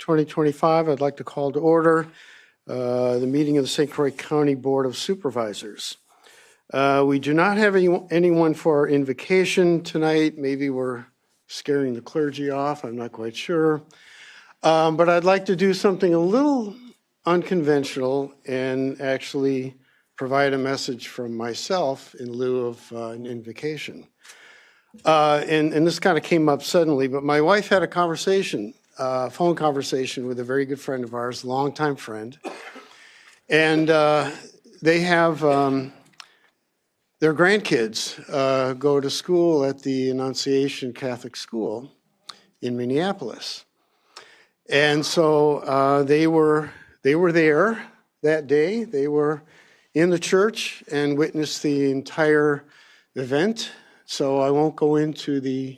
2025. I'd like to call to order the meeting of the St. Croix County Board of Supervisors. We do not have anyone for our invocation tonight. Maybe we're scaring the clergy off. I'm not quite sure. But I'd like to do something a little unconventional and actually provide a message from myself in lieu of an invocation. And this kind of came up suddenly, but my wife had a conversation, phone conversation with a very good friend of ours, longtime friend. And they have their grandkids go to school at the Annunciation Catholic School in Minneapolis. And so they were there that day. They were in the church and witnessed the entire event. So I won't go into the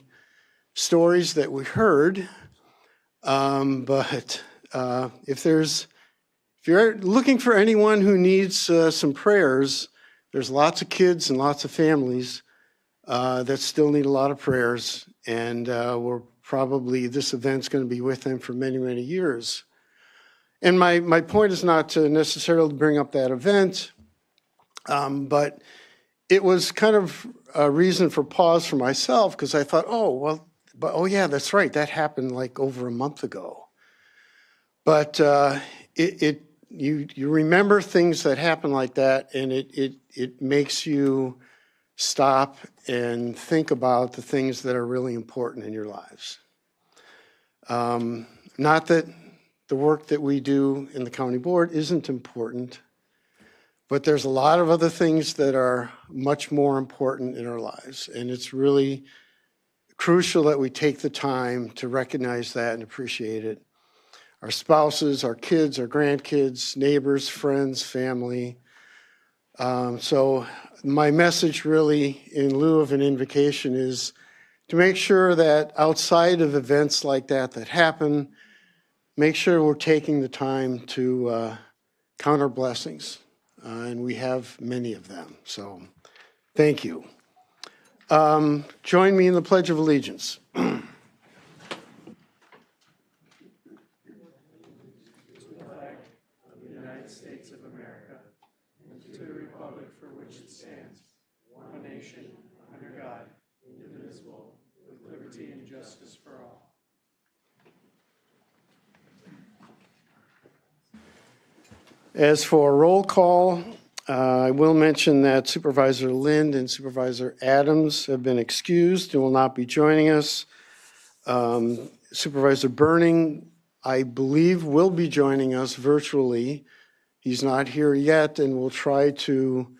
stories that we heard, but if you're looking for anyone who needs some prayers, there's lots of kids and lots of families that still need a lot of prayers, and this event's going to be with them for many, many years. And my point is not to necessarily bring up that event, but it was kind of a reason for pause for myself, because I thought, oh yeah, that's right, that happened like over a month ago. But you remember things that happen like that, and it makes you stop and think about the things that are really important in your lives. Not that the work that we do in the county board isn't important, but there's a lot of other things that are much more important in our lives. And it's really crucial that we take the time to recognize that and appreciate it. Our spouses, our kids, our grandkids, neighbors, friends, family. So my message really, in lieu of an invocation, is to make sure that outside of events like that happen, make sure we're taking the time to count our blessings. And we have many of them. So thank you. Join me in the Pledge of Allegiance. As for roll call, I will mention that Supervisor Lind and Supervisor Adams have been excused and will not be joining us. Supervisor Burning, I believe, will be joining us virtually. He's not here yet, and we'll try to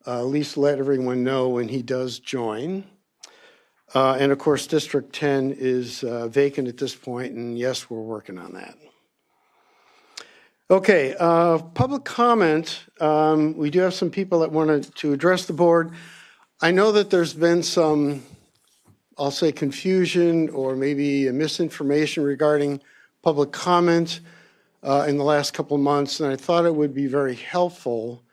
at least let everyone know when he does join. And of course, District 10 is vacant at this point, and yes, we're working on that. Okay, public comment. We do have some people that wanted to address the board. I know that there's been some, I'll say, confusion or maybe a misinformation regarding public comment in the last couple of months, and I thought it would be very helpful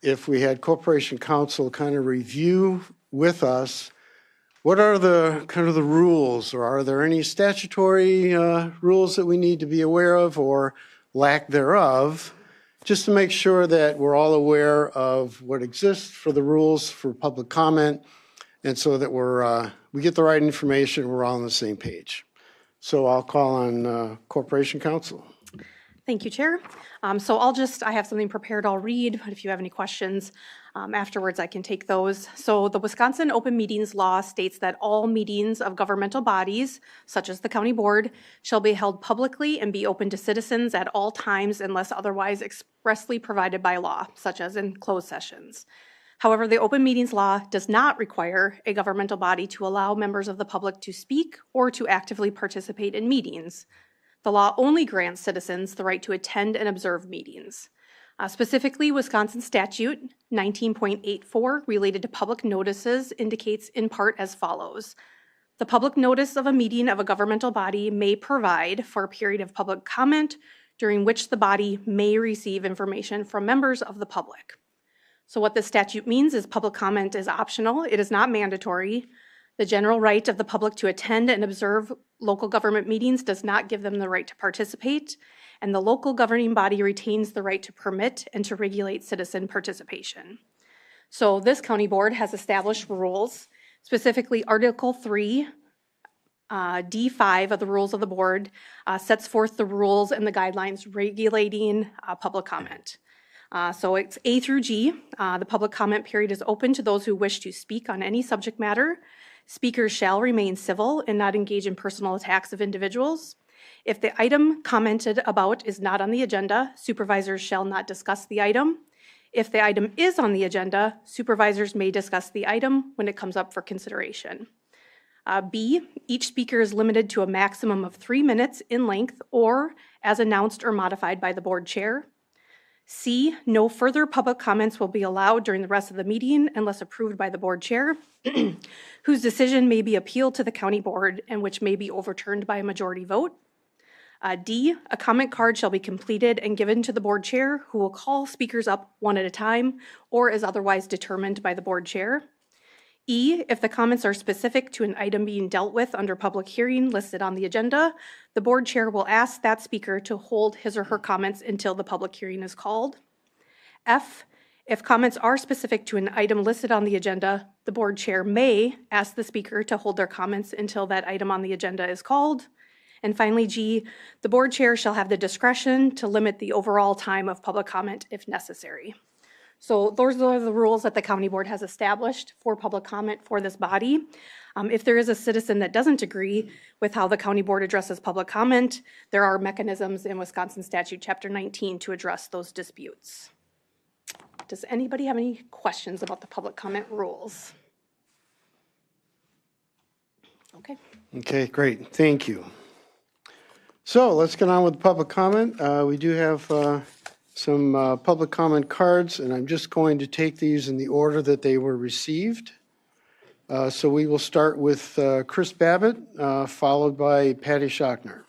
if we had Corporation Counsel kind of review with us what are the kind of the rules, or are there any statutory rules that we need to be aware of, or lack thereof, just to make sure that we're all aware of what exists for the rules for public comment, and so that we get the right information, we're all on the same page. So I'll call on Corporation Counsel. Thank you, Chair. I have something prepared I'll read, but if you have any questions afterwards, I can take those. So the Wisconsin Open Meetings Law states that all meetings of governmental bodies, such as the county board, shall be held publicly and be open to citizens at all times unless otherwise expressly provided by law, such as in closed sessions. However, the Open Meetings Law does not require a governmental body to allow members of the public to speak or to actively participate in meetings. The law only grants citizens the right to attend and observe meetings. Specifically, Wisconsin Statute 19.84 related to public notices indicates in part as follows. The public notice of a meeting of a governmental body may provide for a period of public comment during which the body may receive information from members of the public. So what this statute means is public comment is optional. It is not mandatory. The general right of the public to attend and observe local government meetings does not give them the right to participate, and the local governing body retains the right to permit and to regulate citizen participation. So this county board has established rules, specifically Article 3, D5 of the rules of the board sets forth the rules and the guidelines regulating public comment. So it's A through G. The public comment period is open to those who wish to speak on any subject matter. Speakers shall remain civil and not engage in personal attacks of individuals. If the item commented about is not on the agenda, supervisors shall not discuss the item. If the item is on the agenda, supervisors may discuss the item when it comes up for consideration. B, each speaker is limited to a maximum of 3 minutes in length or as announced or modified by the board chair. C, no further public comments will be allowed during the rest of the meeting unless approved by the board chair, whose decision may be appealed to the county board and which may be overturned by a majority vote. D, a comment card shall be completed and given to the board chair, who will call speakers up one at a time or as otherwise determined by the board chair. E, if the comments are specific to an item being dealt with under public hearing listed on the agenda, the board chair will ask that speaker to hold his or her comments until the public hearing is called. F, if comments are specific to an item listed on the agenda, the board chair may ask the speaker to hold their comments until that item on the agenda is called. And finally, G, the board chair shall have the discretion to limit the overall time of public comment if necessary. So those are the rules that the county board has established for public comment for this body. If there is a citizen that doesn't agree with how the county board addresses public comment, there are mechanisms in Wisconsin Statute Chapter 19 to address those disputes. Does anybody have any questions about the public comment rules? Okay. Okay, great. Thank you. So let's get on with public comment. We do have some public comment cards, and I'm just going to take these in the order that they were received. So we will start with Chris Babbitt, followed by Patty Schochner.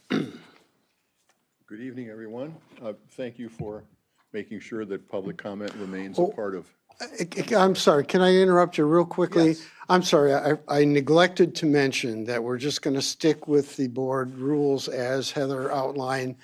Good evening, everyone. Thank you for making sure that public comment remains a part of. I'm sorry, can I interrupt you real quickly? Yes. I'm sorry, I neglected to mention that we're just going to stick with the board rules as Heather outlined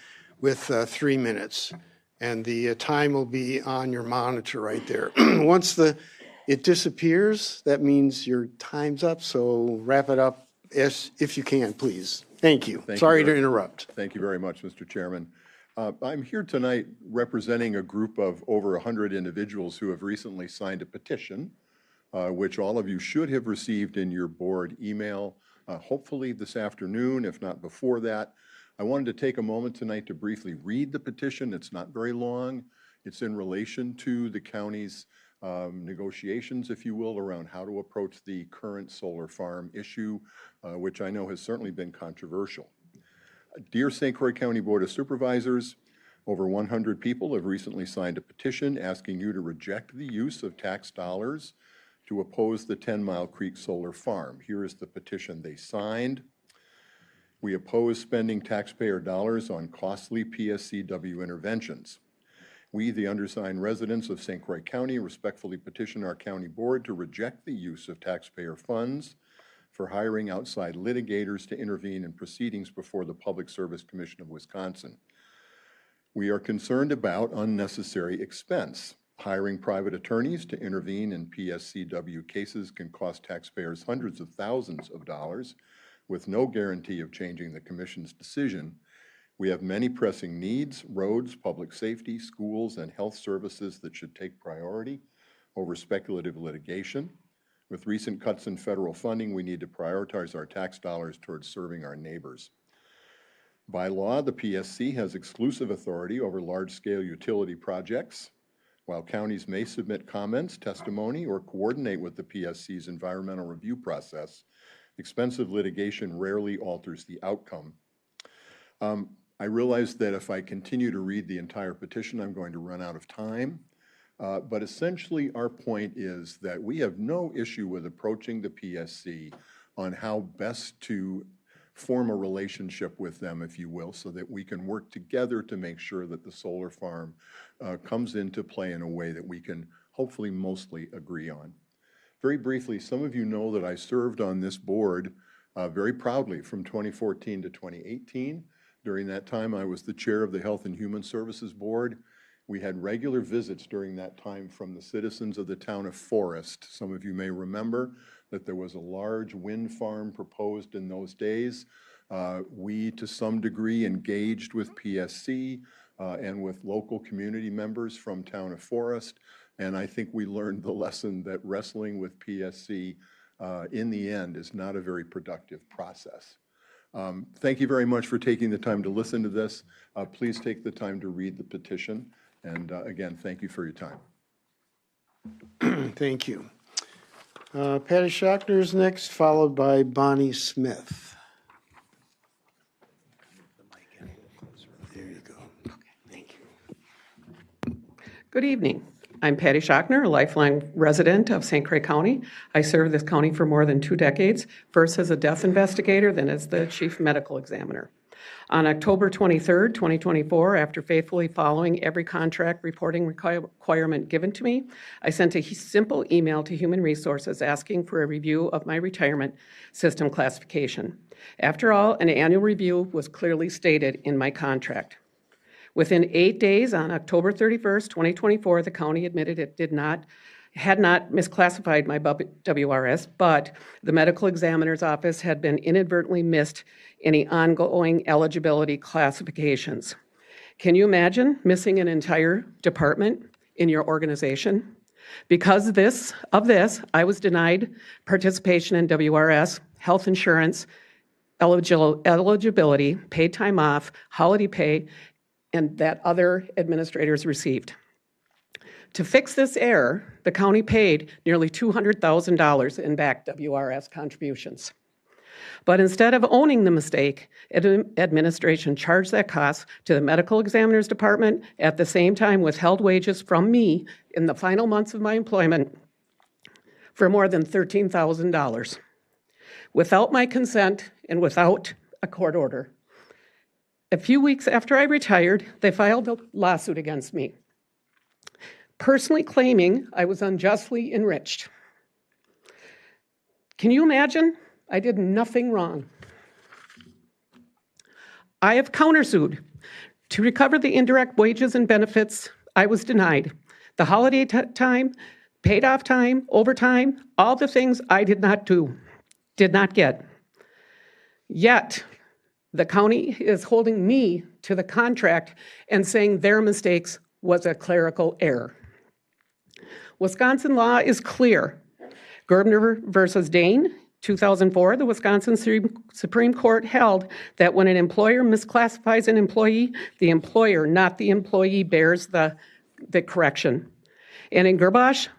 with 3 minutes. And the time will be on your monitor right there. Once it disappears, that means your time's up, so wrap it up if you can, please. Thank you. Sorry to interrupt. Thank you very much, Mr. Chairman. I'm here tonight representing a group of over 100 individuals who have recently signed a petition, which all of you should have received in your board email, hopefully this afternoon, if not before that. I wanted to take a moment tonight to briefly read the petition. It's not very long. It's in relation to the county's negotiations, if you will, around how to approach the current solar farm issue, which I know has certainly been controversial. Dear St. Croix County Board of Supervisors, over 100 people have recently signed a petition asking you to reject the use of tax dollars to oppose the 10 Mile Creek Solar Farm. Here is the petition they signed. We oppose spending taxpayer dollars on costly PSCW interventions. We, the undersigned residents of St. Croix County, respectfully petition our county board to reject the use of taxpayer funds for hiring outside litigators to intervene in proceedings before the Public Service Commission of Wisconsin. We are concerned about unnecessary expense. Hiring private attorneys to intervene in PSCW cases can cost taxpayers hundreds of thousands of dollars with no guarantee of changing the Commission's decision. We have many pressing needs: roads, public safety, schools, and health services that should take priority over speculative litigation. With recent cuts in federal funding, we need to prioritize our tax dollars towards serving our neighbors. By law, the PSC has exclusive authority over large-scale utility projects. While counties may submit comments, testimony, or coordinate with the PSC's environmental review process, expensive litigation rarely alters the outcome. I realize that if I continue to read the entire petition, I'm going to run out of time. But essentially, our point is that we have no issue with approaching the PSC on how best to form a relationship with them, if you will, so that we can work together to make sure that the solar farm comes into play in a way that we can hopefully mostly agree on. Very briefly, some of you know that I served on this board very proudly from 2014 to 2018. During that time, I was the chair of the Health and Human Services Board. We had regular visits during that time from the citizens of the town of Forest. Some of you may remember that there was a large wind farm proposed in those days. We, to some degree, engaged with PSC and with local community members from town of Forest. And I think we learned the lesson that wrestling with PSC in the end is not a very productive process. Thank you very much for taking the time to listen to this. Please take the time to read the petition. And again, thank you for your time. Thank you. Patty Schochner is next, followed by Bonnie Smith. There you go. Okay, thank you. Good evening. I'm Patty Schochner, a lifelong resident of St. Croix County. I served this county for more than 2 decades, first as a death investigator, then as the chief medical examiner. On October 23rd, 2024, after faithfully following every contract reporting requirement given to me, I sent a simple email to Human Resources asking for a review of my retirement system classification. After all, an annual review was clearly stated in my contract. Within 8 days, on October 31st, 2024, the county admitted it had not misclassified my WRS, but the medical examiner's office had been inadvertently missed any ongoing eligibility classifications. Can you imagine missing an entire department in your organization? Because of this, I was denied participation in WRS, health insurance, eligibility, paid time off, holiday pay, and that other administrators received. To fix this error, the county paid nearly $200,000 in back WRS contributions. But instead of owning the mistake, administration charged that cost to the medical examiner's department, at the same time withheld wages from me in the final months of my employment for more than $13,000. Without my consent and without a court order. A few weeks after I retired, they filed a lawsuit against me, personally claiming I was unjustly enriched. Can you imagine? I did nothing wrong. I have countersued to recover the indirect wages and benefits I was denied, the holiday time, paid off time, overtime, all the things I did not get. Yet, the county is holding me to the contract and saying their mistakes was a clerical error. Wisconsin law is clear. Gerbner versus Dane, 2004, the Wisconsin Supreme Court held that when an employer misclassifies an employee, the employer, not the employee, bears the correction. And in Gerbosch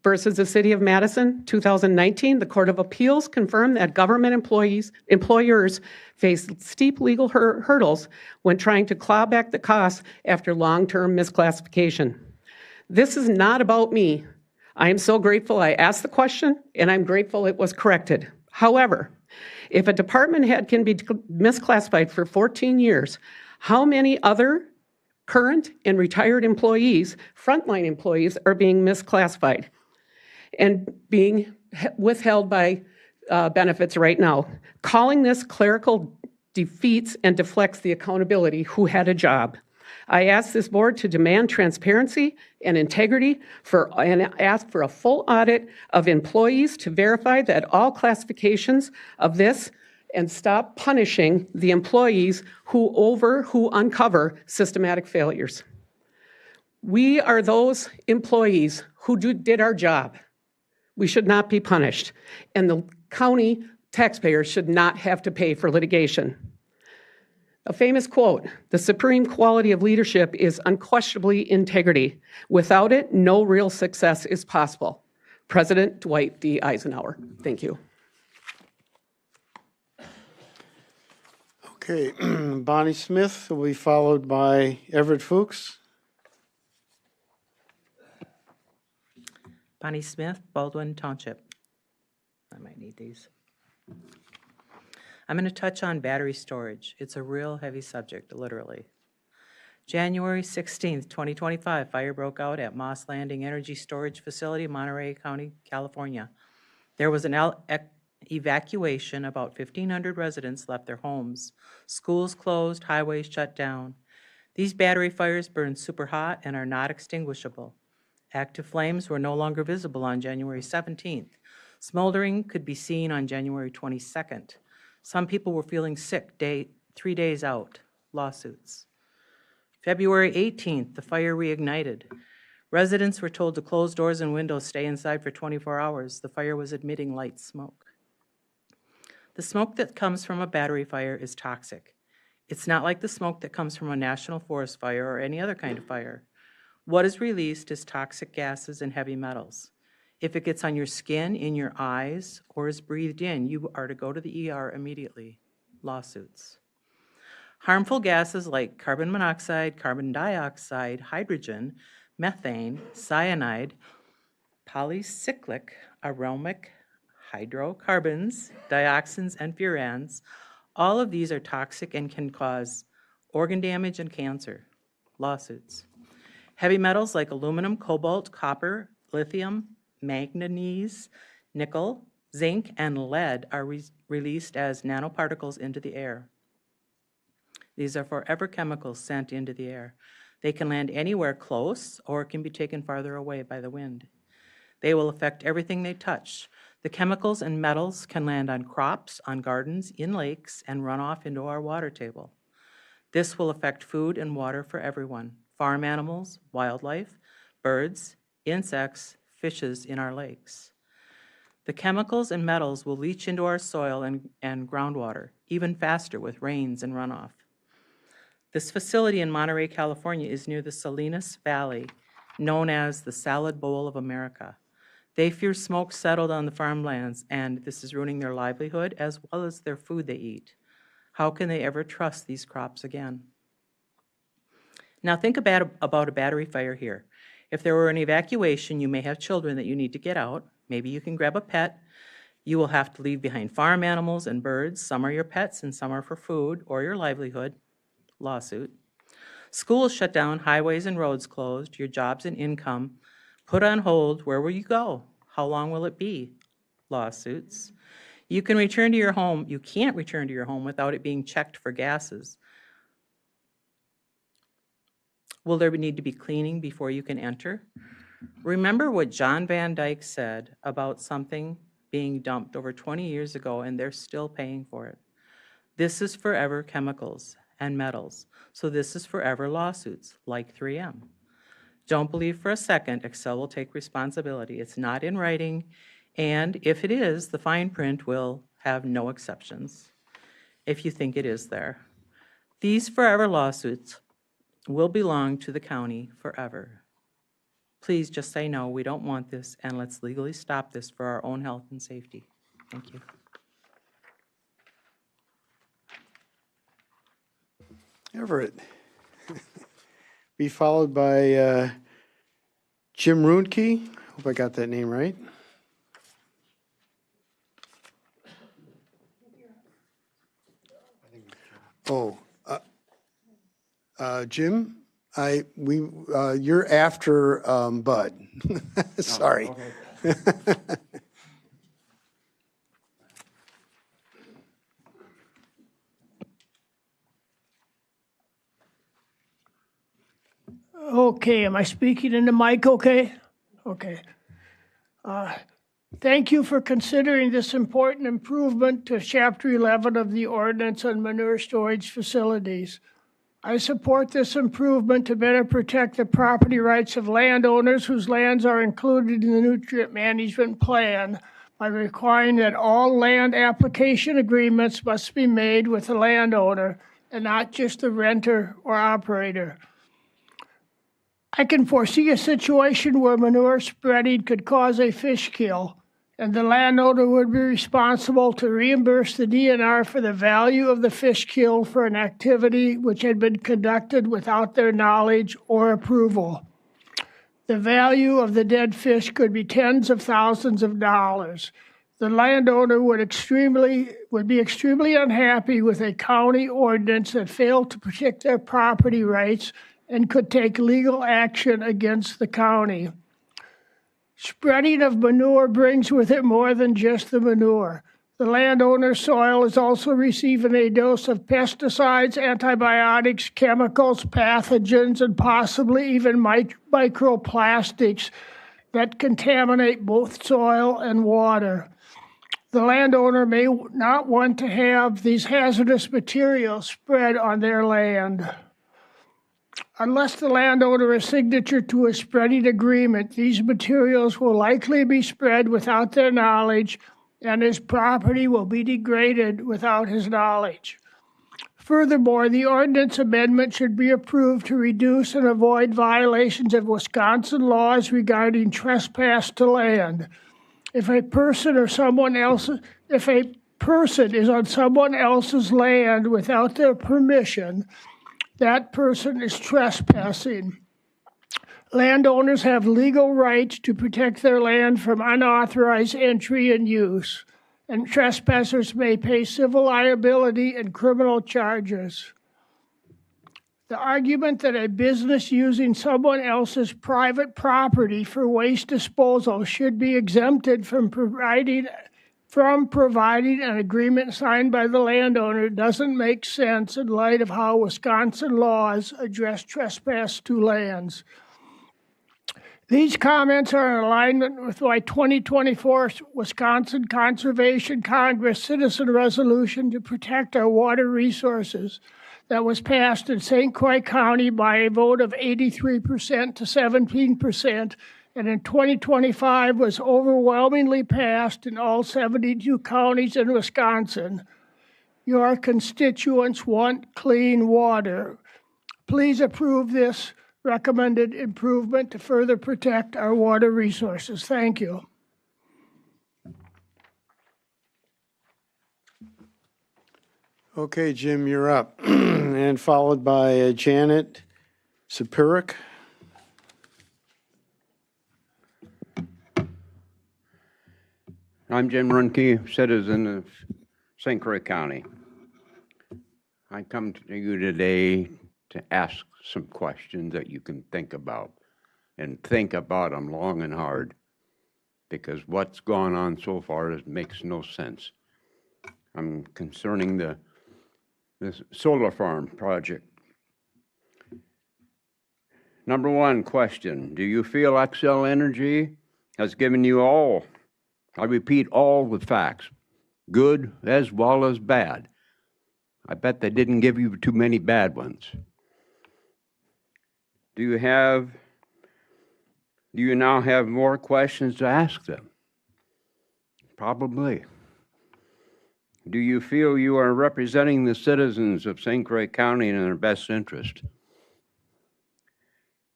versus the City of Madison, 2019, the Court of Appeals confirmed that government employers face steep legal hurdles when trying to claw back the costs after long-term misclassification. This is not about me. I am so grateful I asked the question, and I'm grateful it was corrected. However, if a department head can be misclassified for 14 years, how many other current and retired employees, frontline employees, are being misclassified and being withheld by benefits right now? Calling this clerical defeats and deflects the accountability who had a job. I ask this board to demand transparency and integrity and ask for a full audit of employees to verify that all classifications of this, and stop punishing the employees who uncover systematic failures. We are those employees who did our job. We should not be punished, and the county taxpayers should not have to pay for litigation. A famous quote, "The supreme quality of leadership is unquestionably integrity. Without it, no real success is possible." President Dwight D. Eisenhower. Thank you. Okay, Bonnie Smith will be followed by Everett Fuchs. Bonnie Smith, Baldwin Township. I might need these. I'm going to touch on battery storage. It's a real heavy subject, literally. January 16th, 2025, fire broke out at Moss Landing Energy Storage Facility, Monterey County, California. There was an evacuation. About 1,500 residents left their homes. Schools closed, highways shut down. These battery fires burned super hot and are not extinguishable. Active flames were no longer visible on January 17th. Smoldering could be seen on January 22nd. Some people were feeling sick 3 days out. Lawsuits. February 18th, the fire reignited. Residents were told to close doors and windows, stay inside for 24 hours. The fire was emitting light smoke. The smoke that comes from a battery fire is toxic. It's not like the smoke that comes from a national forest fire or any other kind of fire. What is released is toxic gases and heavy metals. If it gets on your skin, in your eyes, or is breathed in, you are to go to the ER immediately. Lawsuits. Harmful gases like carbon monoxide, carbon dioxide, hydrogen, methane, cyanide, polycyclic, aromatic hydrocarbons, dioxins, and furans, all of these are toxic and can cause organ damage and cancer. Lawsuits. Heavy metals like aluminum, cobalt, copper, lithium, manganese, nickel, zinc, and lead are released as nanoparticles into the air. These are forever chemicals sent into the air. They can land anywhere close or can be taken farther away by the wind. They will affect everything they touch. The chemicals and metals can land on crops, on gardens, in lakes, and run off into our water table. This will affect food and water for everyone: farm animals, wildlife, birds, insects, fishes in our lakes. The chemicals and metals will leach into our soil and groundwater, even faster with rains and runoff. This facility in Monterey, California is near the Salinas Valley, known as the Salad Bowl of America. They fear smoke settled on the farmlands, and this is ruining their livelihood as well as their food they eat. How can they ever trust these crops again? Now think about a battery fire here. If there were an evacuation, you may have children that you need to get out. Maybe you can grab a pet. You will have to leave behind farm animals and birds. Some are your pets and some are for food or your livelihood. Lawsuit. Schools shut down, highways and roads closed, your jobs and income put on hold. Where will you go? How long will it be? Lawsuits. You can return to your home. You can't return to your home without it being checked for gases. Will there need to be cleaning before you can enter? Remember what John Van Dyke said about something being dumped over 20 years ago and they're still paying for it. This is forever chemicals and metals. So this is forever lawsuits like 3M. Don't believe for a second Excel will take responsibility. It's not in writing, and if it is, the fine print will have no exceptions if you think it is there. These forever lawsuits will belong to the county forever. Please just say no, we don't want this, and let's legally stop this for our own health and safety. Thank you. Everett. Be followed by Jim Roonke. Hope I got that name right. Oh, Jim, you're after Bud. Sorry. Oh, okay. Okay, am I speaking in the mic okay? Okay. Thank you for considering this important improvement to Chapter 11 of the Ordinance on Manure Storage Facilities. I support this improvement to better protect the property rights of landowners whose lands are included in the nutrient management plan by requiring that all land application agreements must be made with the landowner and not just the renter or operator. I can foresee a situation where manure spreading could cause a fish kill, and the landowner would be responsible to reimburse the DNR for the value of the fish killed for an activity which had been conducted without their knowledge or approval. The value of the dead fish could be tens of thousands of dollars. The landowner would be extremely unhappy with a county ordinance that failed to protect their property rights and could take legal action against the county. Spreading of manure brings with it more than just the manure. The landowner's soil is also receiving a dose of pesticides, antibiotics, chemicals, pathogens, and possibly even microplastics that contaminate both soil and water. The landowner may not want to have these hazardous materials spread on their land. Unless the landowner is signature to a spreading agreement, these materials will likely be spread without their knowledge, and his property will be degraded without his knowledge. Furthermore, the ordinance amendment should be approved to reduce and avoid violations of Wisconsin laws regarding trespass to land. If a person is on someone else's land without their permission, that person is trespassing. Landowners have legal rights to protect their land from unauthorized entry and use, and trespassers may pay civil liability and criminal charges. The argument that a business using someone else's private property for waste disposal should be exempted from providing an agreement signed by the landowner doesn't make sense in light of how Wisconsin laws address trespass to lands. These comments are in alignment with my 2024 Wisconsin Conservation Congress citizen resolution to protect our water resources that was passed in St. Croix County by a vote of 83% to 17%, and in 2025 was overwhelmingly passed in all 72 counties in Wisconsin. Your constituents want clean water. Please approve this recommended improvement to further protect our water resources. Thank you. Okay, Jim, you're up. And followed by Janet Sapirik. I'm Jim Runke, citizen of St. Croix County. I come to you today to ask some questions that you can think about, and think about them long and hard, because what's gone on so far makes no sense. I'm concerning the solar farm project. Number one question, do you feel Xcel Energy has given you all, I repeat, all the facts, good as well as bad? I bet they didn't give you too many bad ones. Do you now have more questions to ask them? Probably. Do you feel you are representing the citizens of St. Croix County in their best interest?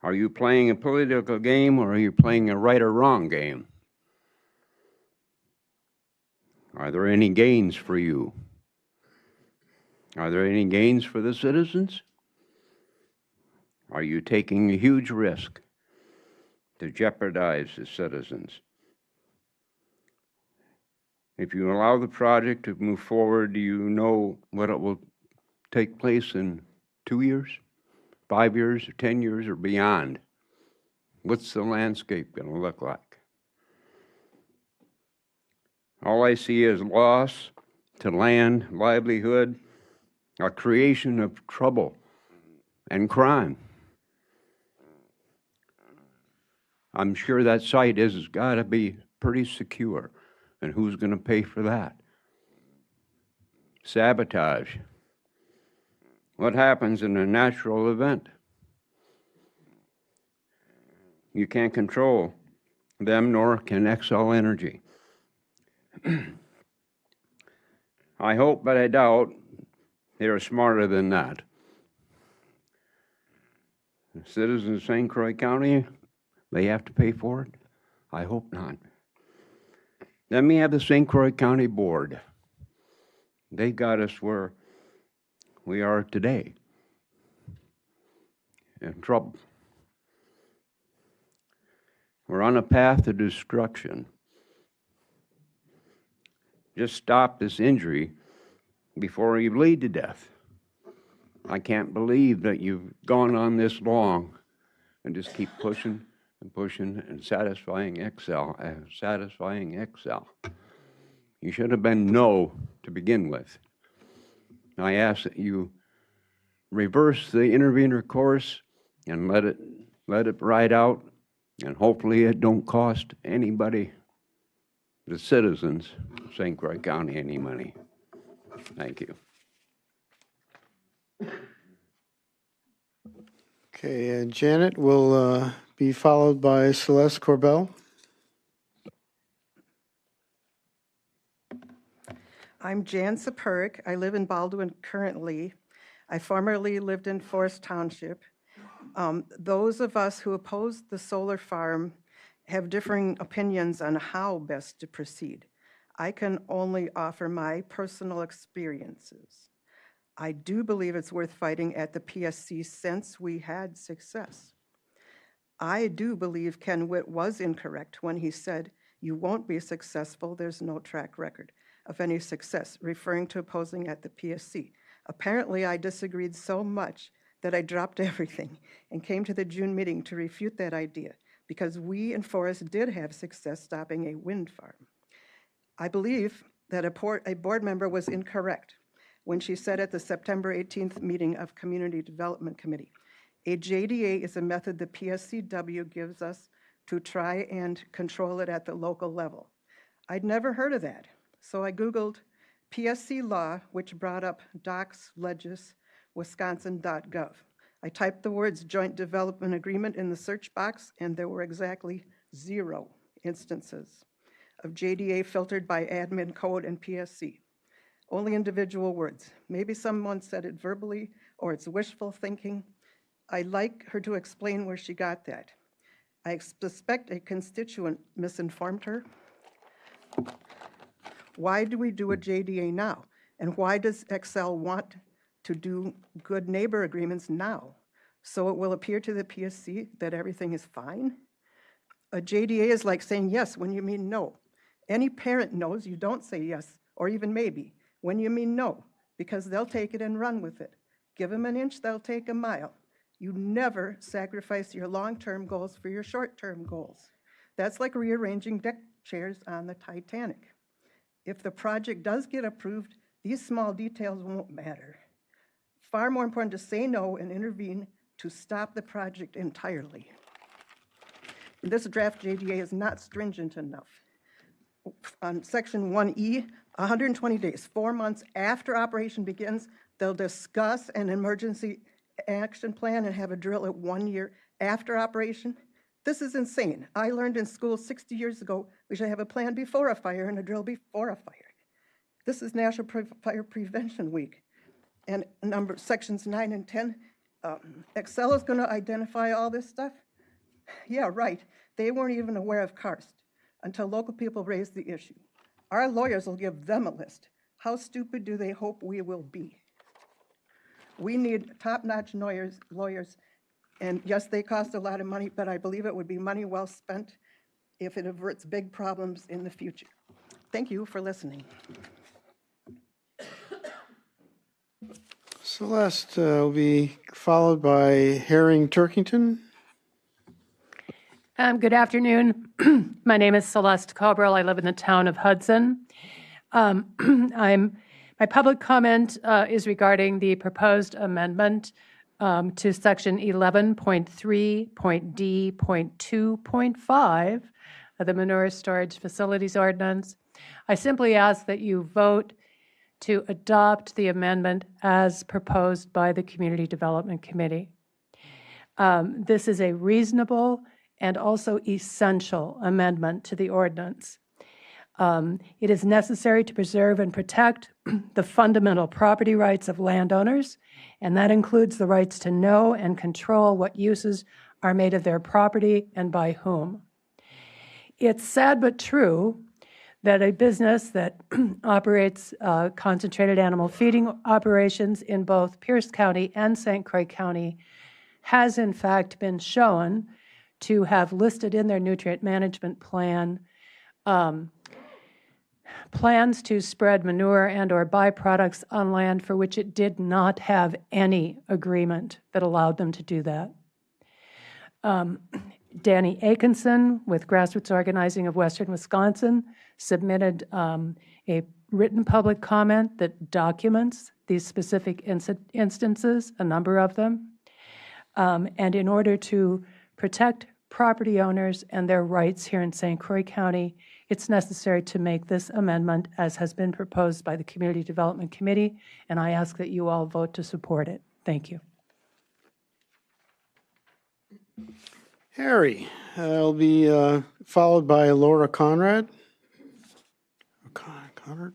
Are you playing a political game, or are you playing a right or wrong game? Are there any gains for you? Are there any gains for the citizens? Are you taking a huge risk to jeopardize the citizens? If you allow the project to move forward, do you know what it will take place in 2 years, 5 years, or 10 years, or beyond? What's the landscape going to look like? All I see is loss to land, livelihood, a creation of trouble and crime. I'm sure that site has got to be pretty secure. And who's going to pay for that? Sabotage. What happens in a natural event? You can't control them, nor can Xcel Energy. I hope, but I doubt, they're smarter than that. The citizens of St. Croix County, they have to pay for it? I hope not. Then we have the St. Croix County Board. They got us where we are today, in trouble. We're on a path to destruction. Just stop this injury before you bleed to death. I can't believe that you've gone on this long and just keep pushing and pushing and satisfying Excel. You should have been no to begin with. I ask that you reverse the intervenor course and let it ride out, and hopefully it don't cost anybody, the citizens of St. Croix County, any money. Thank you. Okay, and Janet will be followed by Celeste Corbell. I'm Jan Sapurik. I live in Baldwin currently. I formerly lived in Forest Township. Those of us who oppose the solar farm have differing opinions on how best to proceed. I can only offer my personal experiences. I do believe it's worth fighting at the PSC since we had success. I do believe Ken Witt was incorrect when he said, "You won't be successful, there's no track record of any success," referring to opposing at the PSC. Apparently, I disagreed so much that I dropped everything and came to the June meeting to refute that idea, because we in Forest did have success stopping a wind farm. I believe that a board member was incorrect when she said at the September 18th meeting of Community Development Committee, a JDA is a method the PSCW gives us to try and control it at the local level. I'd never heard of that, so I Googled PSC law, which brought up docslegiswisconsin.gov. I typed the words joint development agreement in the search box, and there were exactly 0 instances of JDA filtered by admin code and PSC. Only individual words. Maybe someone said it verbally, or it's wishful thinking. I'd like her to explain where she got that. I suspect a constituent misinformed her. Why do we do a JDA now? And why does Excel want to do good neighbor agreements now? So it will appear to the PSC that everything is fine? A JDA is like saying yes when you mean no. Any parent knows you don't say yes, or even maybe, when you mean no, because they'll take it and run with it. Give them an inch, they'll take a mile. You never sacrifice your long-term goals for your short-term goals. That's like rearranging deck chairs on the Titanic. If the project does get approved, these small details won't matter. Far more important to say no and intervene to stop the project entirely. This draft JDA is not stringent enough. On section 1E, 120 days, 4 months after operation begins, they'll discuss an emergency action plan and have a drill at 1 year after operation. This is insane. I learned in school 60 years ago we should have a plan before a fire and a drill before a fire. This is National Fire Prevention Week. And sections 9 and 10, Excel is going to identify all this stuff? Yeah, right. They weren't even aware of karst until local people raised the issue. Our lawyers will give them a list. How stupid do they hope we will be? We need top-notch lawyers, and yes, they cost a lot of money, but I believe it would be money well spent if it averts big problems in the future. Thank you for listening. Celeste will be followed by Herring Turkington. Good afternoon. My name is Celeste Cobrell. I live in the town of Hudson. My public comment is regarding the proposed amendment to section 11.3.D.2.5 of the Manure Storage Facilities Ordinance. I simply ask that you vote to adopt the amendment as proposed by the Community Development Committee. This is a reasonable and also essential amendment to the ordinance. It is necessary to preserve and protect the fundamental property rights of landowners, and that includes the rights to know and control what uses are made of their property and by whom. It's sad but true that a business that operates concentrated animal feeding operations in both Pierce County and St. Croix County has in fact been shown to have listed in their nutrient management plan plans to spread manure and or byproducts on land for which it did not have any agreement that allowed them to do that. Danny Akinson with Grassroots Organizing of Western Wisconsin submitted a written public comment that documents these specific instances, a number of them. And in order to protect property owners and their rights here in St. Croix County, it's necessary to make this amendment as has been proposed by the Community Development Committee, and I ask that you all vote to support it. Thank you. Harry, will be followed by Laura Conrad. Conrad?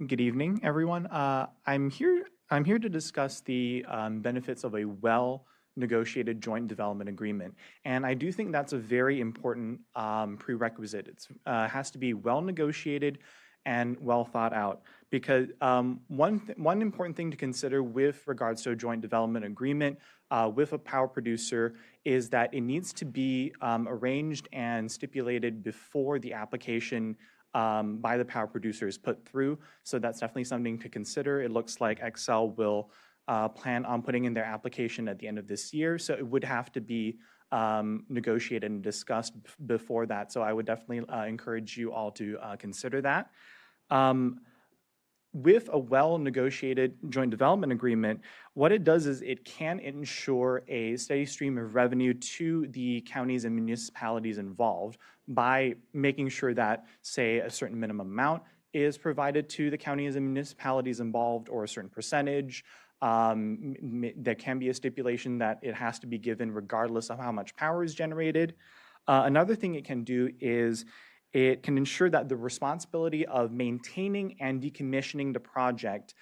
Good evening, everyone. I'm here to discuss the benefits of a well-negotiated joint development agreement. And I do think that's a very important prerequisite. It has to be well-negotiated and well thought out, because one important thing to consider with regards to a joint development agreement with a power producer is that it needs to be arranged and stipulated before the application by the power producer is put through. So that's definitely something to consider. It looks like Excel will plan on putting in their application at the end of this year, so it would have to be negotiated and discussed before that. So I would definitely encourage you all to consider that. With a well-negotiated joint development agreement, what it does is it can ensure a steady stream of revenue to the counties and municipalities involved by making sure that, say, a certain minimum amount is provided to the counties and municipalities involved, or a certain percentage. There can be a stipulation that it has to be given regardless of how much power is generated. Another thing it can do is it can ensure that the responsibility of maintaining and decommissioning the project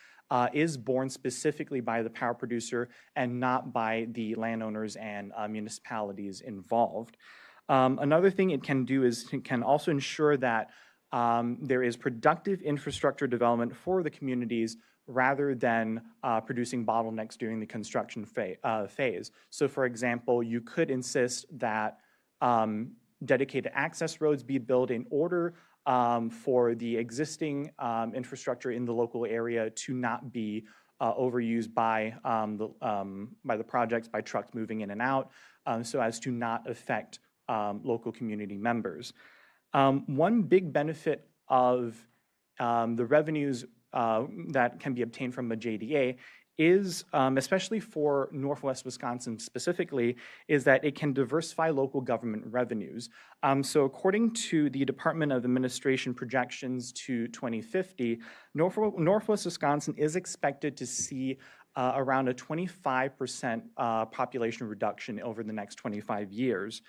is borne specifically by the power producer and not by the landowners and municipalities involved. Another thing it can do is it can also ensure that there is productive infrastructure development for the communities rather than producing bottlenecks during the construction phase. So for example, you could insist that dedicated access roads be built in order for the existing infrastructure in the local area to not be overused by the projects, by trucks moving in and out, so as to not affect local community members. One big benefit of the revenues that can be obtained from a JDA is, especially for Northwest Wisconsin specifically, is that it can diversify local government revenues. So according to the Department of Administration projections to 2050, Northwest Wisconsin is expected to see around a 25% population reduction over the next 25 years.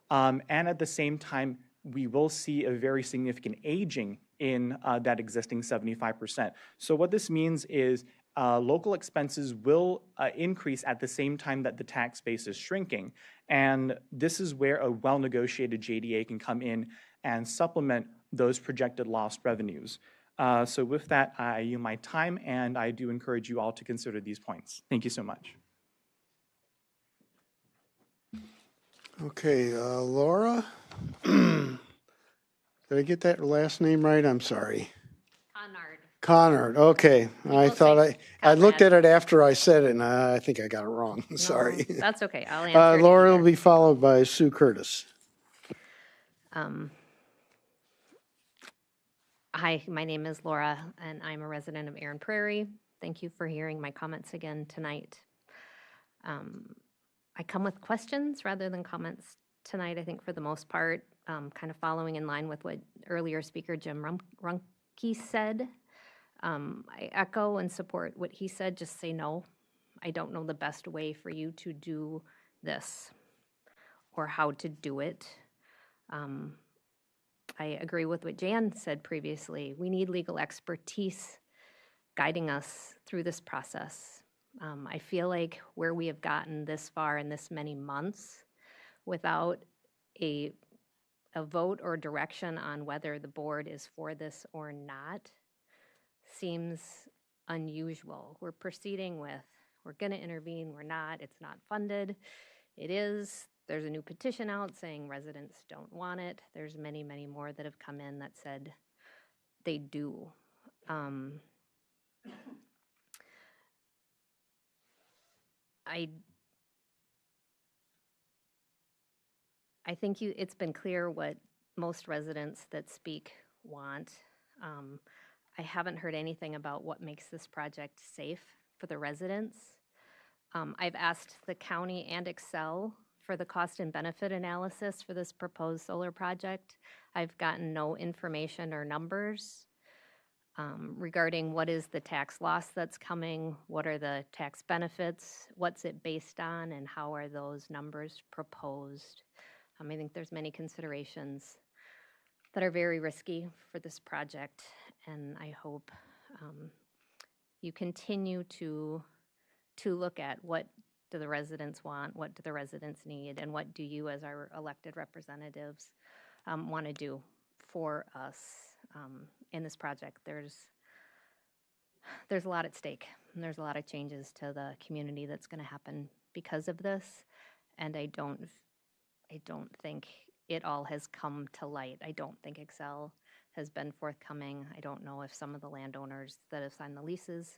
And at the same time, we will see a very significant aging in that existing 75%. So what this means is local expenses will increase at the same time that the tax base is shrinking. And this is where a well-negotiated JDA can come in and supplement those projected lost revenues. So with that, I yield my time, and I do encourage you all to consider these points. Thank you so much. Okay, Laura? Did I get that last name right? I'm sorry. Connard, okay. I thought I looked at it after I said it, and I think I got it wrong. Sorry. That's okay. I'll answer. Laura will be followed by Sue Curtis. Hi, my name is Laura, and I'm a resident of Erin Prairie. Thank you for hearing my comments again tonight. I come with questions rather than comments tonight, I think, for the most part, kind of following in line with what earlier speaker Jim Rumpke said. I echo and support what he said. Just say no. I don't know the best way for you to do this or how to do it. I agree with what Jan said previously. We need legal expertise guiding us through this process. I feel like where we have gotten this far in this many months without a vote or direction on whether the board is for this or not seems unusual. We're proceeding with, we're going to intervene, we're not, it's not funded. It is. There's a new petition out saying residents don't want it. There's many, many more that have come in that said they do. I I think it's been clear what most residents that speak want. I haven't heard anything about what makes this project safe for the residents. I've asked the county and Excel for the cost and benefit analysis for this proposed solar project. I've gotten no information or numbers regarding what is the tax loss that's coming, what are the tax benefits, what's it based on, and how are those numbers proposed. I think there's many considerations that are very risky for this project, and I hope you continue to look at what do the residents want, what do the residents need, and what do you as our elected representatives want to do for us in this project. There's a lot at stake, and there's a lot of changes to the community that's going to happen because of this, and I don't think it all has come to light. I don't think Excel has been forthcoming. I don't know if some of the landowners that have signed the leases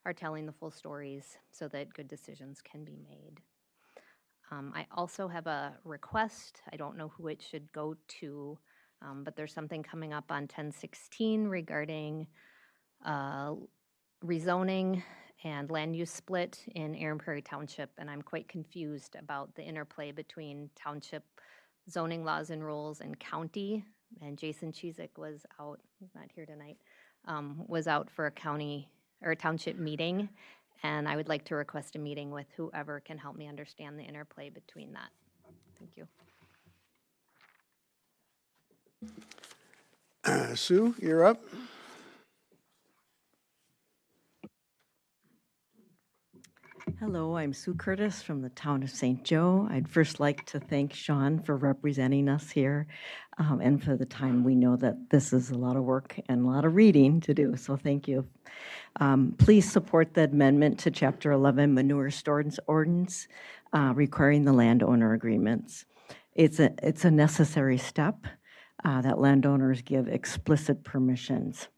are telling the full stories so that good decisions can be made. I also have a request. I don't know who it should go to, but there's something coming up on 10/16 regarding rezoning and land use split in Aaron Prairie Township, and I'm quite confused about the interplay between township zoning laws and rules and county. And Jason Chizik was out, he's not here tonight, was out for a county or a township meeting, and I would like to request a meeting with whoever can help me understand the interplay between that. Thank you. Sue, you're up. Hello, I'm Sue Curtis from the town of St. Joe. I'd first like to thank Sean for representing us here and for the time. We know that this is a lot of work and a lot of reading to do, so thank you. Please support the amendment to Chapter 11 Manure Storage Ordinance requiring the landowner agreements. It's a necessary step that landowners give explicit permissions.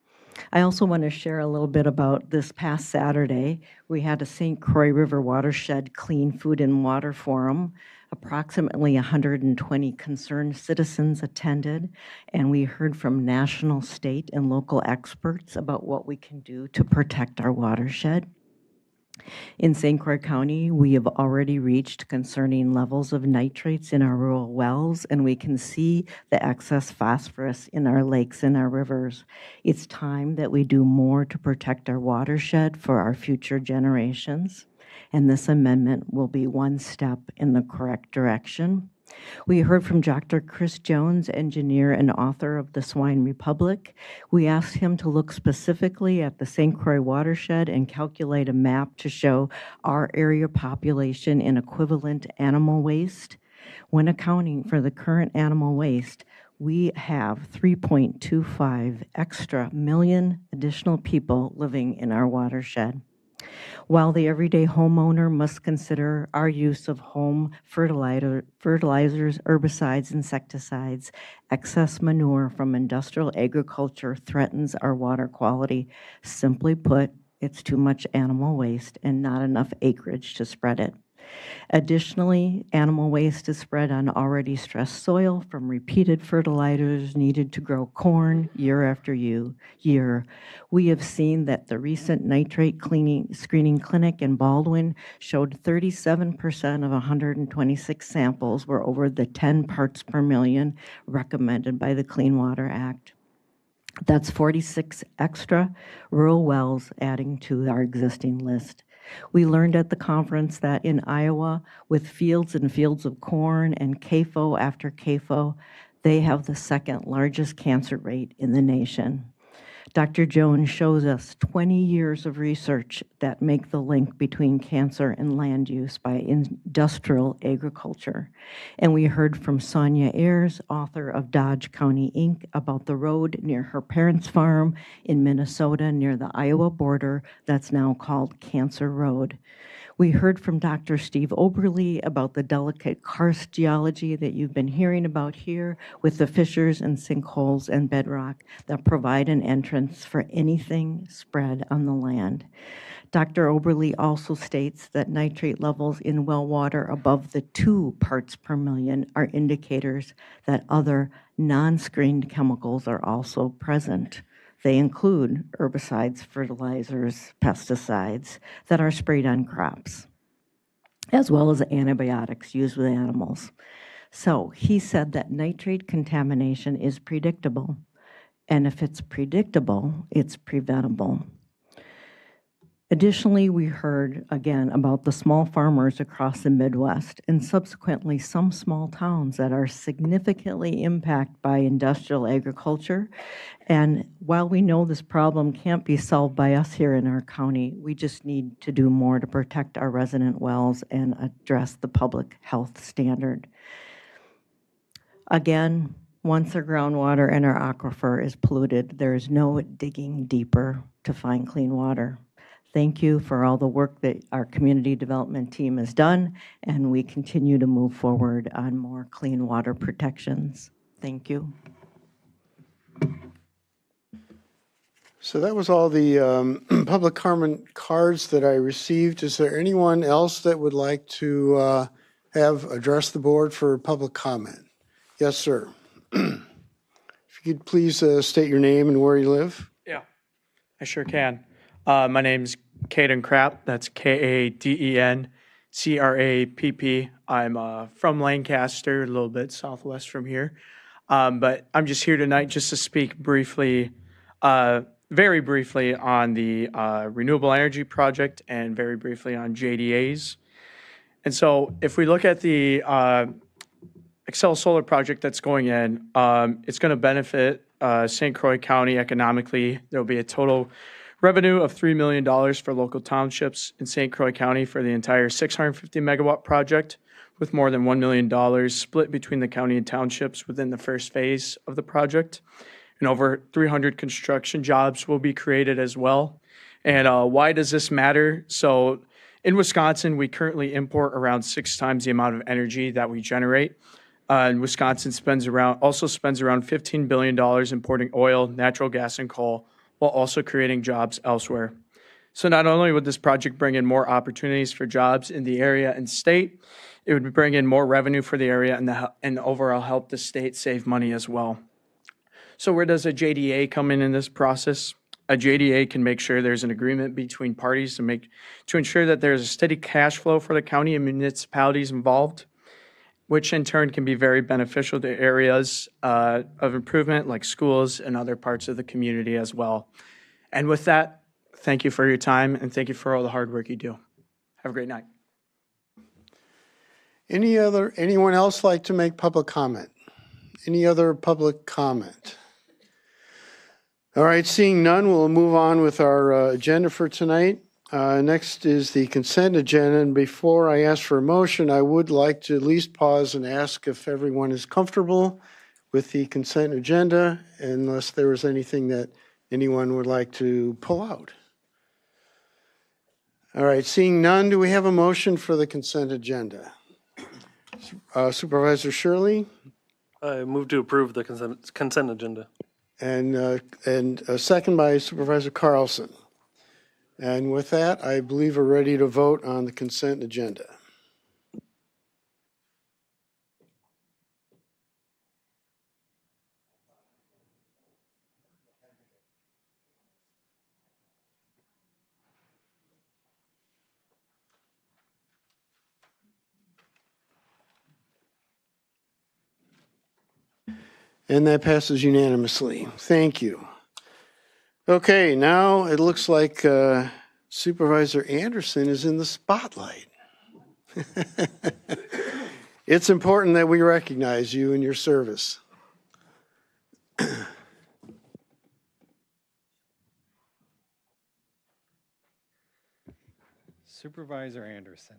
I also want to share a little bit about this past Saturday. We had a St. Croix River Watershed Clean Food and Water Forum. Approximately 120 concerned citizens attended, and we heard from national, state, and local experts about what we can do to protect our watershed. In St. Croix County, we have already reached concerning levels of nitrates in our rural wells, and we can see the excess phosphorus in our lakes and our rivers. It's time that we do more to protect our watershed for our future generations, and this amendment will be one step in the correct direction. We heard from Dr. Chris Jones, engineer and author of The Swine Republic. We asked him to look specifically at the St. Croix watershed and calculate a map to show our area population in equivalent animal waste. When accounting for the current animal waste, we have 3.25 extra million additional people living in our watershed. While the everyday homeowner must consider our use of home fertilizers, herbicides, insecticides, excess manure from industrial agriculture threatens our water quality. Simply put, it's too much animal waste and not enough acreage to spread it. Additionally, animal waste is spread on already stressed soil from repeated fertilizers needed to grow corn year after year. We have seen that the recent nitrate screening clinic in Baldwin showed 37% of 126 samples were over the 10 parts per million recommended by the Clean Water Act. That's 46 extra rural wells adding to our existing list. We learned at the conference that in Iowa, with fields and fields of corn and CAFO after CAFO, they have the second largest cancer rate in the nation. Dr. Jones shows us 20 years of research that make the link between cancer and land use by industrial agriculture. And we heard from Sonia Ayers, author of Dodge County, Inc., about the road near her parents' farm in Minnesota near the Iowa border that's now called Cancer Road. We heard from Dr. Steve Oberle about the delicate karst geology that you've been hearing about here with the fissures and sinkholes and bedrock that provide an entrance disturbance for anything spread on the land. Dr. Oberle also states that nitrate levels in well water above the 2 parts per million are indicators that other non-screened chemicals are also present. They include herbicides, fertilizers, pesticides that are sprayed on crops, as well as antibiotics used with animals. So he said that nitrate contamination is predictable, and if it's predictable, it's preventable. Additionally, we heard again about the small farmers across the Midwest and subsequently some small towns that are significantly impacted by industrial agriculture. And while we know this problem can't be solved by us here in our county, we just need to do more to protect our resident wells and address the public health standard. Again, once our groundwater and our aquifer is polluted, there is no digging deeper to find clean water. Thank you for all the work that our community development team has done, and we continue to move forward on more clean water protections. Thank you. So that was all the public comment cards that I received. Is there anyone else that would like to have addressed the board for public comment? Yes, sir. If you could please state your name and where you live. Yeah, I sure can. My name's Caden Krapp. That's Kaden-Krapp. I'm from Lancaster, a little bit southwest from here. But I'm just here tonight just to speak briefly, very briefly on the renewable energy project and very briefly on JDAs. And so if we look at the Excel Solar project that's going in, it's going to benefit St. Croix County economically. There will be a total revenue of $3 million for local townships in St. Croix County for the entire 650 megawatt project, with more than $1 million split between the county and townships within the first phase of the project. And over 300 construction jobs will be created as well. And why does this matter? So in Wisconsin, we currently import around 6 times the amount of energy that we generate. And Wisconsin also spends around $15 billion importing oil, natural gas, and coal, while also creating jobs elsewhere. So not only would this project bring in more opportunities for jobs in the area and state, it would bring in more revenue for the area and overall help the state save money as well. So where does a JDA come in this process? A JDA can make sure there's an agreement between parties to ensure that there's a steady cash flow for the county and municipalities involved, which in turn can be very beneficial to areas of improvement like schools and other parts of the community as well. And with that, thank you for your time and thank you for all the hard work you do. Have a great night. Anyone else like to make public comment? Any other public comment? All right, seeing none, we'll move on with our agenda for tonight. Next is the consent agenda, and before I ask for a motion, I would like to at least pause and ask if everyone is comfortable with the consent agenda, unless there was anything that anyone would like to pull out. All right, seeing none, do we have a motion for the consent agenda? Supervisor Shirley? I move to approve the consent agenda. And a second by Supervisor Carlson. And with that, I believe we're ready to vote on the consent agenda. And that passes unanimously. Thank you. Okay, now it looks like Supervisor Anderson is in the spotlight. It's important that we recognize you and your service. Supervisor Anderson.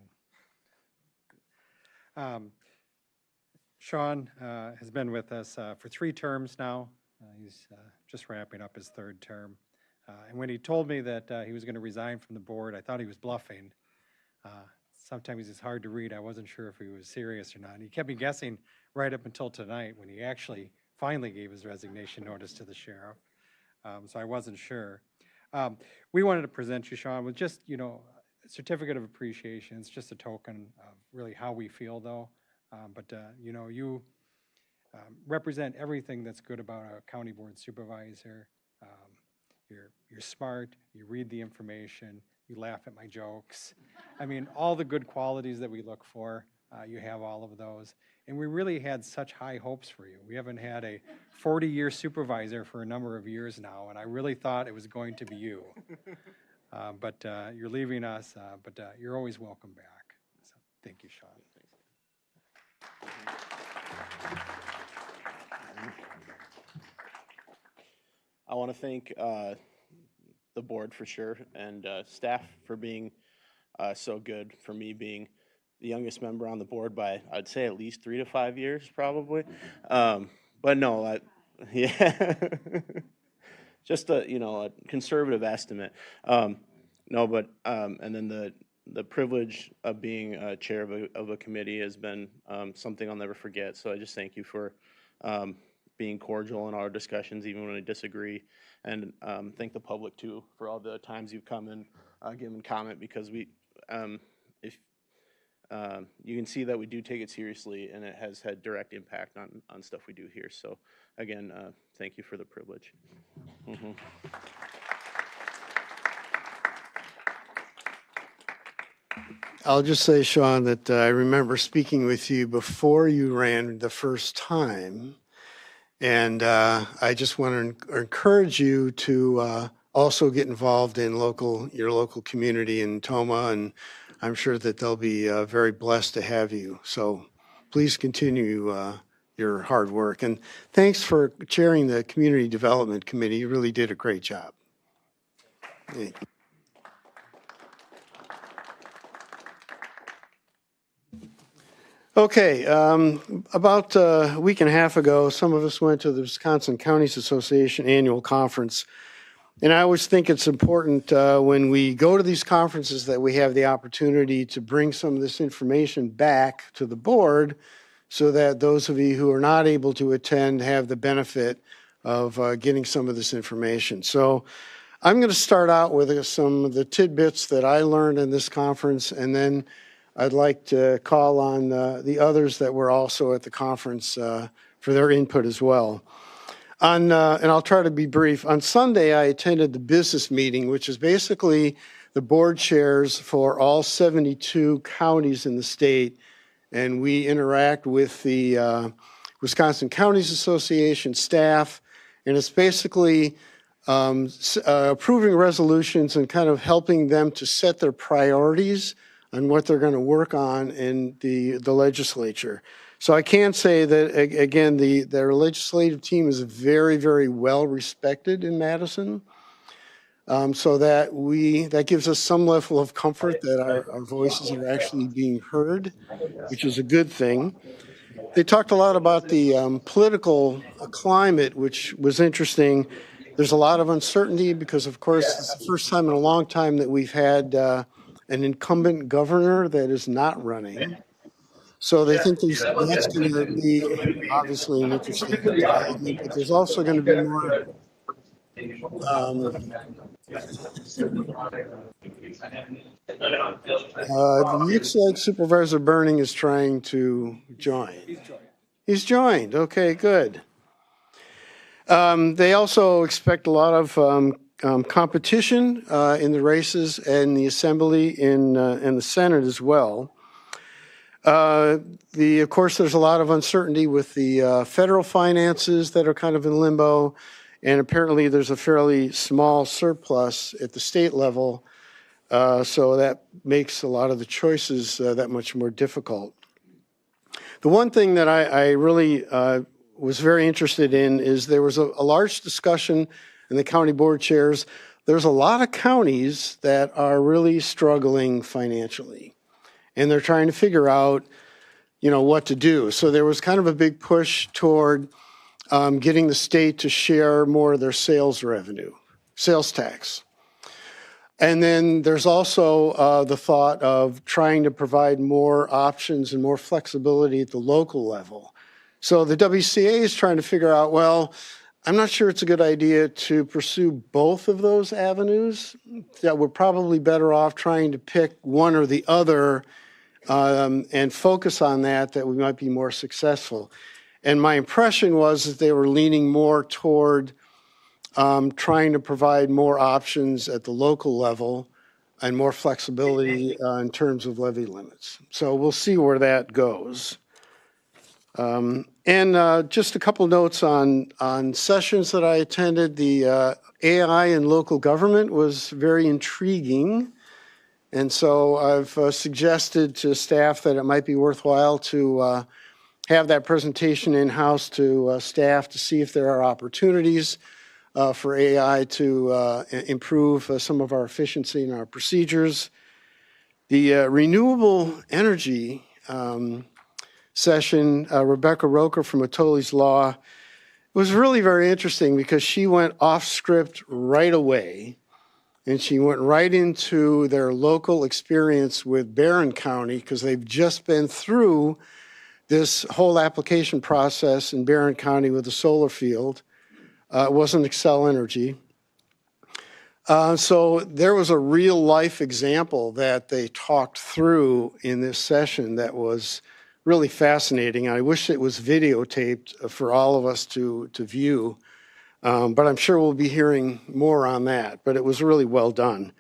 Sean has been with us for 3 terms now. He's just wrapping up his 3rd term. And when he told me that he was going to resign from the board, I thought he was bluffing. Sometimes it's hard to read. I wasn't sure if he was serious or not. And he kept me guessing right up until tonight when he actually finally gave his resignation notice to the sheriff. so I wasn't sure. We wanted to present you, Sean, with just, a certificate of appreciation. It's just a token of really how we feel, though. You represent everything that's good about a county board supervisor. You're smart, you read the information, you laugh at my jokes. I mean, all the good qualities that we look for, you have all of those. And we really had such high hopes for you. We haven't had a 40-year supervisor for a number of years now, and I really thought it was going to be you. But you're leaving us, but you're always welcome back. So thank you, Sean. I want to thank the board for sure, and staff for being so good, for me being the youngest member on the board by, I'd say, at least 3 to 5 years, probably. But no, yeah, just a conservative estimate. No, but and then the privilege of being chair of a committee has been something I'll never forget. So I just thank you for being cordial in our discussions, even when we disagree, and thank the public too for all the times you've come and given comment, because if you can see that we do take it seriously, and it has had direct impact on stuff we do here. So again, thank you for the privilege. Mm-hmm. I'll just say, Sean, that I remember speaking with you before you ran the first time. And I just want to encourage you to also get involved in your local community in Toma, and I'm sure that they'll be very blessed to have you. So please continue your hard work. And thanks for chairing the Community Development Committee. You really did a great job. Thank you. Okay, about a week and a half ago, some of us went to the Wisconsin Counties Association annual conference. And I always think it's important when we go to these conferences that we have the opportunity to bring some of this information back to the board, so that those of you who are not able to attend have the benefit of getting some of this information. So I'm going to start out with some of the tidbits that I learned in this conference, and then I'd like to call on the others that were also at the conference for their input as well. And I'll try to be brief. On Sunday, I attended the business meeting, which is basically the board chairs for all 72 counties in the state. And we interact with the Wisconsin Counties Association staff. And it's basically approving resolutions and kind of helping them to set their priorities on what they're going to work on in the legislature. So I can say that, again, their legislative team is very, very well respected in Madison. So that gives us some level of comfort that our voices are actually being heard, which is a good thing. They talked a lot about the political climate, which was interesting. There's a lot of uncertainty because, of course, it's the first time in a long time that we've had an incumbent governor that is not running. So they think that's going to be obviously an interesting development, but there's also going to be more looks like Supervisor Burning is trying to join. He's joined. Okay, good. They also expect a lot of competition in the races and the Assembly and the Senate as well. Of course, there's a lot of uncertainty with the federal finances that are kind of in limbo, and apparently there's a fairly small surplus at the state level, so that makes a lot of the choices that much more difficult. The one thing that I really was very interested in is there was a large discussion in the county board chairs. There's a lot of counties that are really struggling financially, and they're trying to figure out, what to do. So there was kind of a big push toward getting the state to share more of their sales revenue, sales tax. And then there's also the thought of trying to provide more options and more flexibility at the local level. So the WCA is trying to figure out, well, I'm not sure it's a good idea to pursue both of those avenues. That we're probably better off trying to pick one or the other and focus on that we might be more successful. And my impression was that they were leaning more toward trying to provide more options at the local level and more flexibility in terms of levy limits. So we'll see where that goes. And just a couple notes on sessions that I attended. The AI in local government was very intriguing. And so I've suggested to staff that it might be worthwhile to have that presentation in-house to staff to see if there are opportunities for AI to improve some of our efficiency and our procedures. The renewable energy session, Rebecca Roker from Otoli's Law, was really very interesting because she went off script right away. And she went right into their local experience with Barron County because they've just been through this whole application process in Barron County with the solar field. It wasn't Xcel Energy. So there was a real life example that they talked through in this session that was really fascinating. I wish it was videotaped for all of us to view. But I'm sure we'll be hearing more on that, but it was really well done.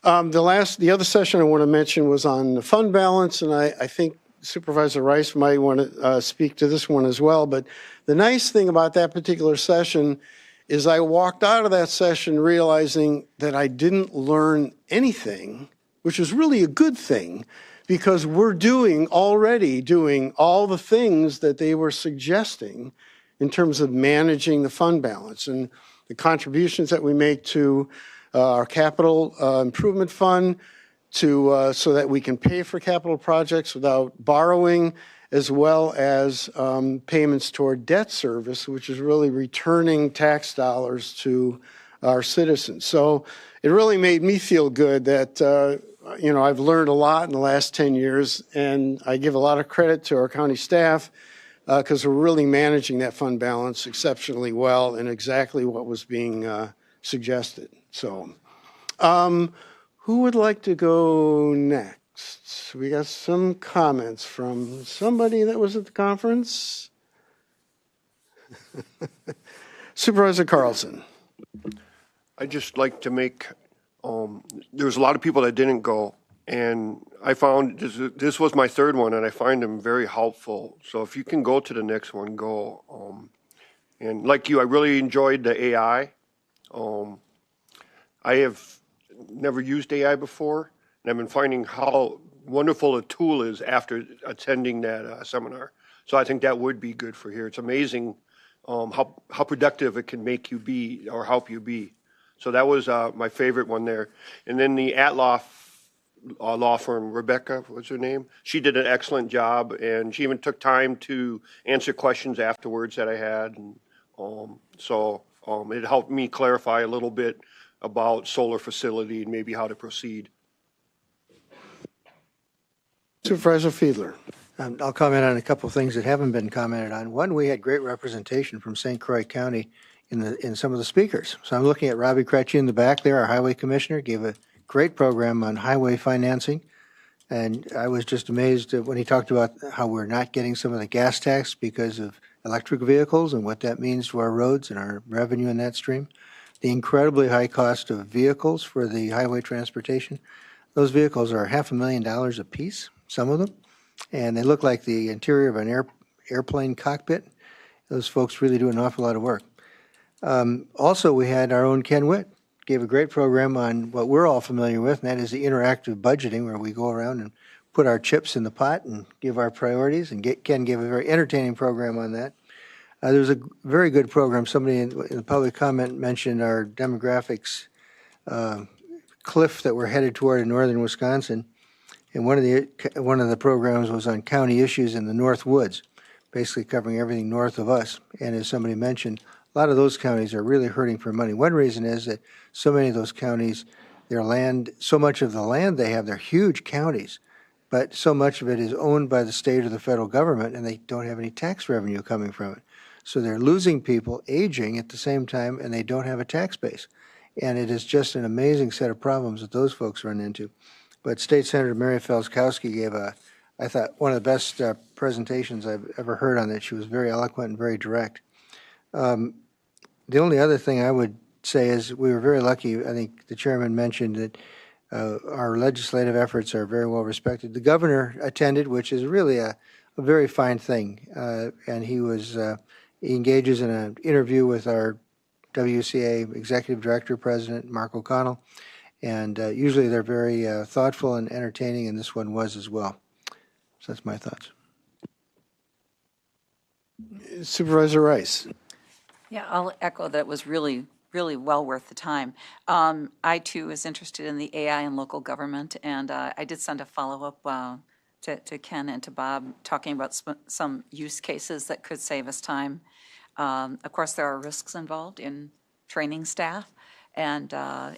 The other session I want to mention was on the fund balance, and I think Supervisor Rice might want to speak to this one as well. But the nice thing about that particular session is I walked out of that session realizing that I didn't learn anything, which is really a good thing, because we're already doing all the things that they were suggesting in terms of managing the fund balance and the contributions that we make to our capital improvement fund so that we can pay for capital projects without borrowing, as well as payments toward debt service, which is really returning tax dollars to our citizens. So it really made me feel good that I've learned a lot in the last 10 years, and I give a lot of credit to our county staff because we're really managing that fund balance exceptionally well and exactly what was being suggested. So who would like to go next? We got some comments from somebody that was at the conference. Supervisor Carlson. I'd just like to make, there was a lot of people that didn't go, and I found, this was my third one, and I find them very helpful. So if you can go to the next one, go. And like you, I really enjoyed the AI. I have never used AI before, and I've been finding how wonderful a tool is after attending that seminar. So I think that would be good for here. It's amazing how productive it can make you be or help you be. So that was my favorite one there. And then the Atloff law firm, Rebecca, what's her name? She did an excellent job, and she even took time to answer questions afterwards that I had. And it helped me clarify a little bit about solar facility and maybe how to proceed. Supervisor Fiedler. I'll comment on a couple of things that haven't been commented on. One, we had great representation from St. Croix County in some of the speakers. So I'm looking at Robbie Cretchy in the back there, our highway commissioner, gave a great program on highway financing. And I was just amazed when he talked about how we're not getting some of the gas tax because of electric vehicles and what that means to our roads and our revenue in that stream. The incredibly high cost of vehicles for the highway transportation. Those vehicles are $500,000 a piece, some of them, and they look like the interior of an airplane cockpit. Those folks really do an awful lot of work. Also, we had our own Ken Witt, gave a great program on what we're all familiar with, and that is the interactive budgeting, where we go around and put our chips in the pot and give our priorities, and Ken gave a very entertaining program on that. There was a very good program. Somebody in the public comment mentioned our demographics cliff that we're headed toward in northern Wisconsin. And one of the programs was on county issues in the North Woods, basically covering everything north of us. And as somebody mentioned, a lot of those counties are really hurting for money. One reason is that so many of those counties, their land, so much of the land they have, they're huge counties, but so much of it is owned by the state or the federal government, and they don't have any tax revenue coming from it. So they're losing people, aging at the same time, and they don't have a tax base. And it is just an amazing set of problems that those folks run into. But State Senator Mary Felskowski gave I thought, one of the best presentations I've ever heard on it. She was very eloquent and very direct. The only other thing I would say is we were very lucky. I think the chairman mentioned that our legislative efforts are very well respected. The governor attended, which is really a very fine thing. And he engages in an interview with our WCA Executive Director, President Mark O'Connell. And usually they're very thoughtful and entertaining, and this one was as well. So that's my thoughts. Supervisor Rice. Yeah, I'll echo that it was really well worth the time. I too was interested in the AI and local government, and I did send a follow-up to Ken and to Bob talking about some use cases that could save us time. Of course, there are risks involved in training staff and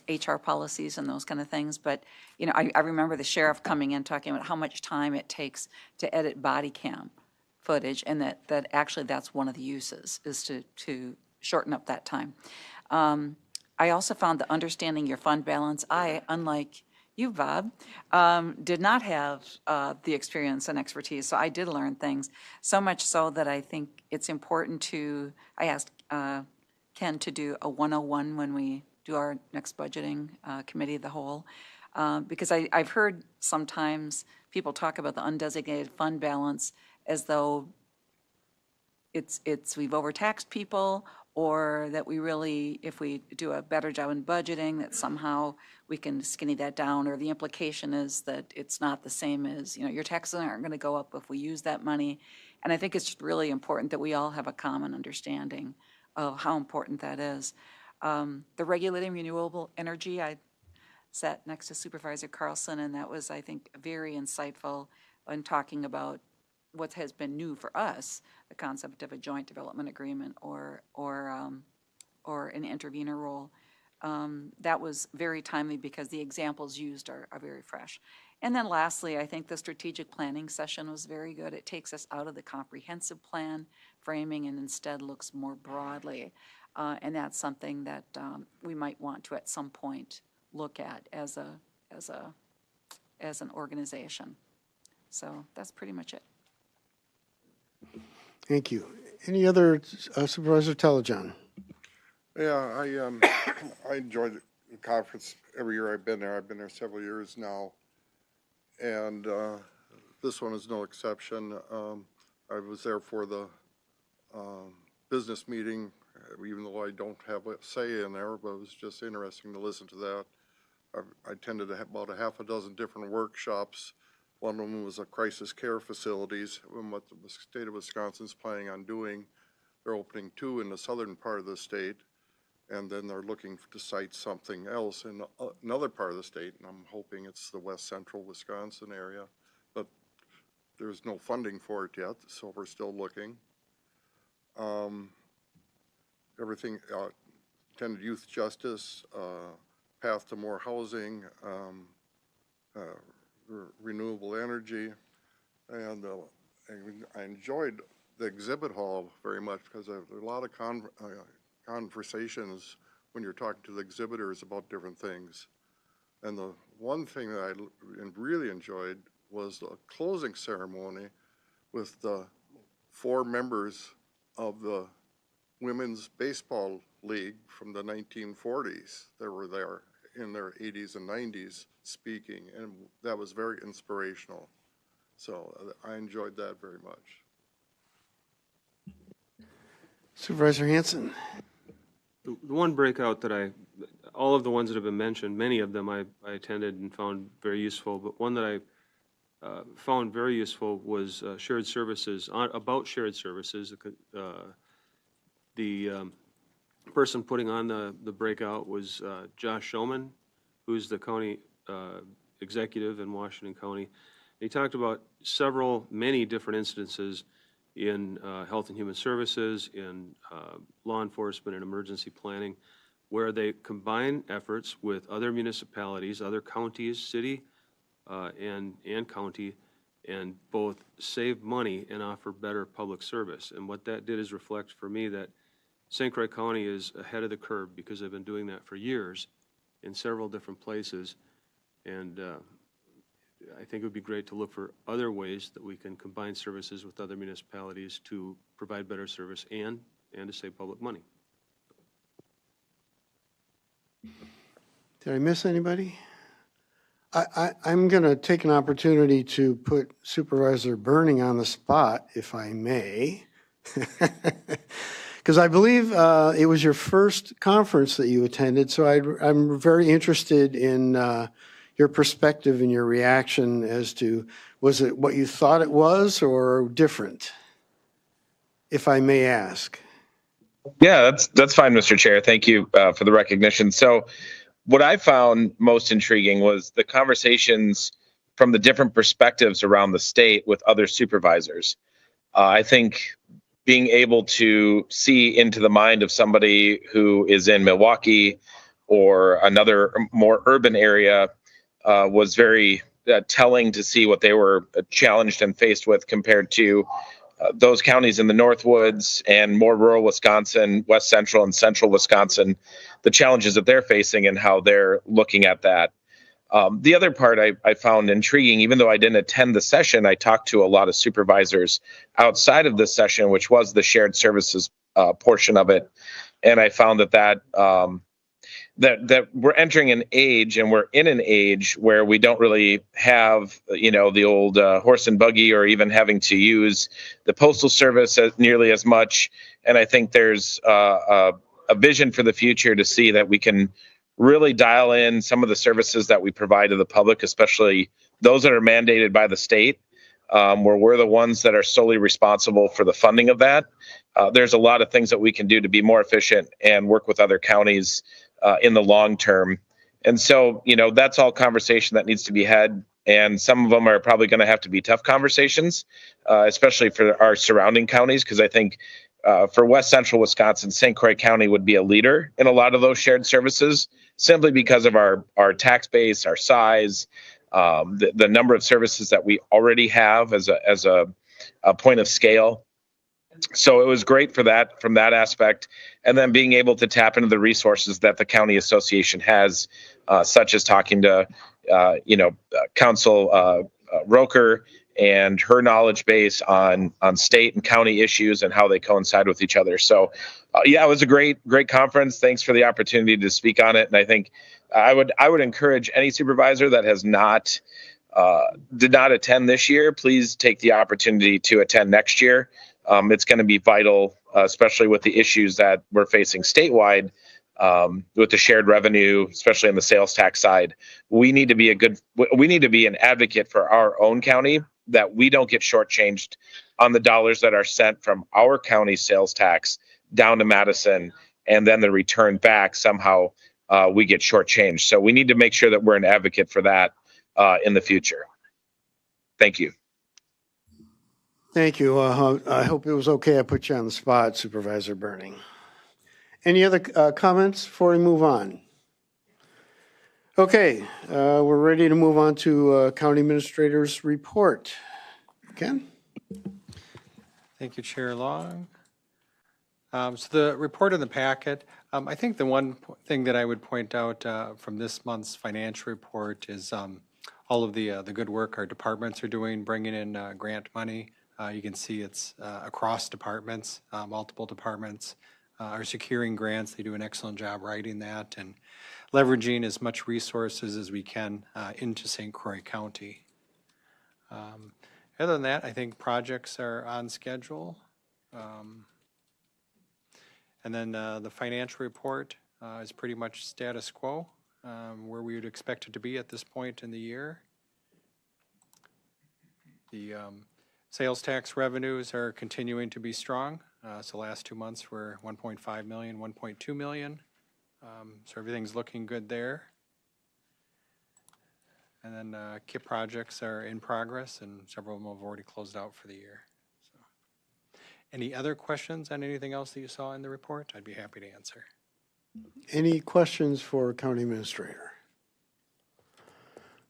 HR policies and those kind of things. But, you know, I remember the sheriff coming in talking about how much time it takes to edit body cam footage, and that actually that's one of the uses, is to shorten up that time. I also found that understanding your fund balance, unlike you, Bob, did not have the experience and expertise, so I did learn things, so much so that I think it's important I asked Ken to do a 101 when we do our next budgeting committee of the whole, because I've heard sometimes people talk about the undesignated fund balance as though we've overtaxed people, or that we really, if we do a better job in budgeting, that somehow we can skinny that down, or the implication is that it's not the same as, you know, your taxes aren't going to go up if we use that money. And I think it's really important that we all have a common understanding of how important that is. The regulating renewable energy, I sat next to Supervisor Carlson, and that was, I think, very insightful in talking about what has been new for us, the concept of a joint development agreement or an intervener role. That was very timely because the examples used are very fresh. And then lastly, I think the strategic planning session was very good. It takes us out of the comprehensive plan framing and instead looks more broadly. And that's something that we might want to at some point look at as an organization. So that's pretty much it. Thank you. Any other, Supervisor Telejohn? Yeah, I enjoy the conference every year I've been there. I've been there several years now, and this one is no exception. I was there for the business meeting, even though I don't have a say in there, but it was just interesting to listen to that. I attended about a half a dozen different workshops. One of them was a crisis care facilities, and what the state of Wisconsin's planning on doing. They're opening 2 in the southern part of the state, and then they're looking to site something else in another part of the state, and I'm hoping it's the west central Wisconsin area, but there's no funding for it yet, so we're still looking. Everything, attended youth justice, path to more housing, renewable energy, and I enjoyed the exhibit hall very much because there are a lot of conversations when you're talking to the exhibitors about different things. And the one thing that I really enjoyed was the closing ceremony with the 4 members of the Women's Baseball League from the 1940s that were there in their 80s and 90s speaking, and that was very inspirational. So I enjoyed that very much. Supervisor Hanson. The one breakout that all of the ones that have been mentioned, many of them I attended and found very useful, but one that I found very useful was shared services, about shared services. The person putting on the breakout was Josh Showman, who's the county executive in Washington County. He talked about many different instances in health and human services, in law enforcement and emergency planning, where they combine efforts with other municipalities, other counties, city and county, and both save money and offer better public service. And what that did is reflect for me that St. Croix County is ahead of the curve because they've been doing that for years in several different places. And I think it would be great to look for other ways that we can combine services with other municipalities to provide better service and to save public money. Did I miss anybody? I'm going to take an opportunity to put Supervisor Burning on the spot, if I may. Because I believe it was your first conference that you attended, so I'm very interested in your perspective and your reaction as to, was it what you thought it was or different, if I may ask? Yeah, that's fine, Mr. Chair. Thank you for the recognition. So what I found most intriguing was the conversations from the different perspectives around the state with other supervisors. I think being able to see into the mind of somebody who is in Milwaukee or another more urban area was very telling to see what they were challenged and faced with compared to those counties in the Northwoods and more rural Wisconsin, West Central and Central Wisconsin, the challenges that they're facing and how they're looking at that. The other part I found intriguing, even though I didn't attend the session, I talked to a lot of supervisors outside of this session, which was the shared services portion of it. And I found that we're entering an age, and we're in an age where we don't really have, the old horse and buggy, or even having to use the postal service nearly as much. And I think there's a vision for the future to see that we can really dial in some of the services that we provide to the public, especially those that are mandated by the state, where we're the ones that are solely responsible for the funding of that. There's a lot of things that we can do to be more efficient and work with other counties in the long term. And so, that's all conversation that needs to be had. And some of them are probably going to have to be tough conversations, especially for our surrounding counties, because I think for West Central Wisconsin, St. Croix County would be a leader in a lot of those shared services, simply because of our tax base, our size, the number of services that we already have as a point of scale. So it was great for that, from that aspect. And then being able to tap into the resources that the county association has, such as talking to, Council Roker and her knowledge base on state and county issues and how they coincide with each other. So it was a great conference. Thanks for the opportunity to speak on it. And I think I would encourage any supervisor that has did not attend this year, please take the opportunity to attend next year. It's going to be vital, especially with the issues that we're facing statewide with the shared revenue, especially on the sales tax side. We need to be an advocate for our own county, that we don't get shortchanged on the dollars that are sent from our county sales tax down to Madison, and then the return back somehow we get shortchanged. So we need to make sure that we're an advocate for that in the future. Thank you. Thank you. I hope it was okay I put you on the spot, Supervisor Burning. Any other comments before we move on? Okay, we're ready to move on to County Administrator's report. Ken? Thank you, Chair Long. So the report in the packet, I think the one thing that I would point out from this month's financial report is all of the good work our departments are doing, bringing in grant money. You can see it's across departments, multiple departments are securing grants. They do an excellent job writing that and leveraging as much resources as we can into St. Croix County. Other than that, I think projects are on schedule. And then the financial report is pretty much status quo, where we would expect it to be at this point in the year. The sales tax revenues are continuing to be strong. So last 2 months were 1.5 million, 1.2 million. So everything's looking good there. And then KIP projects are in progress, and several of them have already closed out for the year. So, any other questions on anything else that you saw in the report? I'd be happy to answer. Any questions for County Administrator?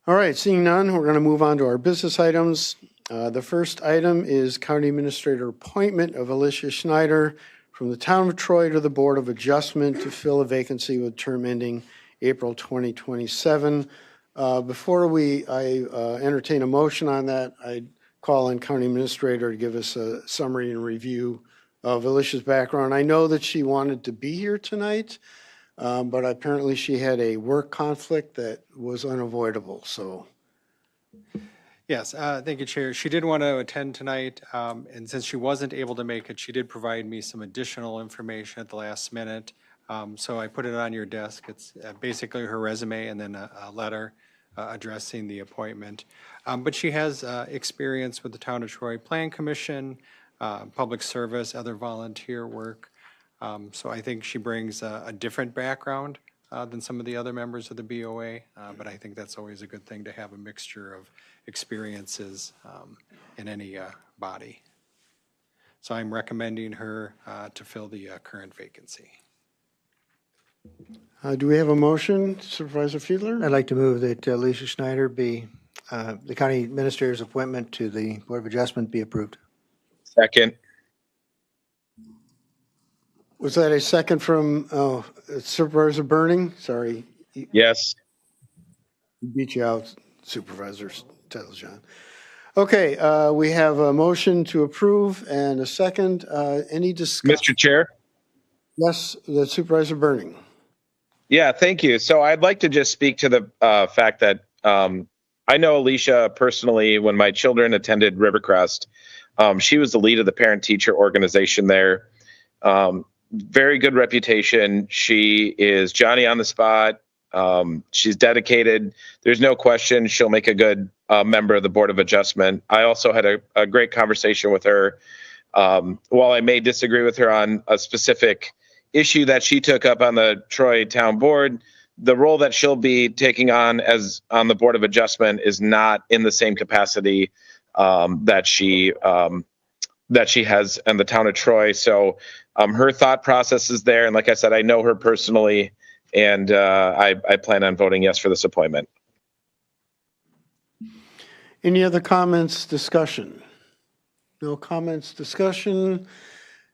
All right, seeing none, we're going to move on to our business items. The first item is County Administrator appointment of Alicia Schneider from the Town of Troy to the Board of Adjustment to fill a vacancy with term ending April 2027. Before I entertain a motion on that, I'd call on County Administrator to give us a summary and review of Alicia's background. I know that she wanted to be here tonight, but apparently she had a work conflict that was unavoidable, so. Yes, thank you, Chair. She did want to attend tonight, and since she wasn't able to make it, she did provide me some additional information at the last minute. So I put it on your desk. It's basically her resume and then a letter addressing the appointment. But she has experience with the Town of Troy Plan Commission, public service, other volunteer work. So I think she brings a different background than some of the other members of the BOA, but I think that's always a good thing to have a mixture of experiences in any body. So I'm recommending her to fill the current vacancy. Do we have a motion, Supervisor Fiedler? I'd like to move that Alicia Schneider be, the county administrator's appointment to the Board of Adjustment be approved. Second. Was that a second from Supervisor Burning? Sorry. Yes. Beat you out, Supervisor John. Okay, we have a motion to approve and a second. Any discussion? Mr. Chair? Yes, the Supervisor Burning. Yeah, thank you. So I'd like to just speak to the fact that I know Alicia personally when my children attended Rivercrest. She was the lead of the parent-teacher organization there. Very good reputation. She is Johnny on the spot. She's dedicated. There's no question she'll make a good member of the Board of Adjustment. I also had a great conversation with her. While I may disagree with her on a specific issue that she took up on the Troy Town Board, the role that she'll be taking on as on the Board of Adjustment is not in the same capacity that she has in the town of Troy. So her thought process is there. And like I said, I know her personally, and I plan on voting yes for this appointment. Any other comments, discussion? No comments, discussion.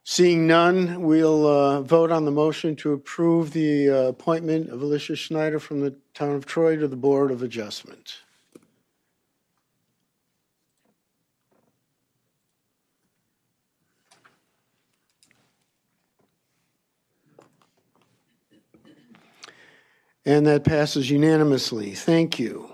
Seeing none, we'll vote on the motion to approve the appointment of Alicia Schneider from the town of Troy to the Board of Adjustment. And that passes unanimously. Thank you.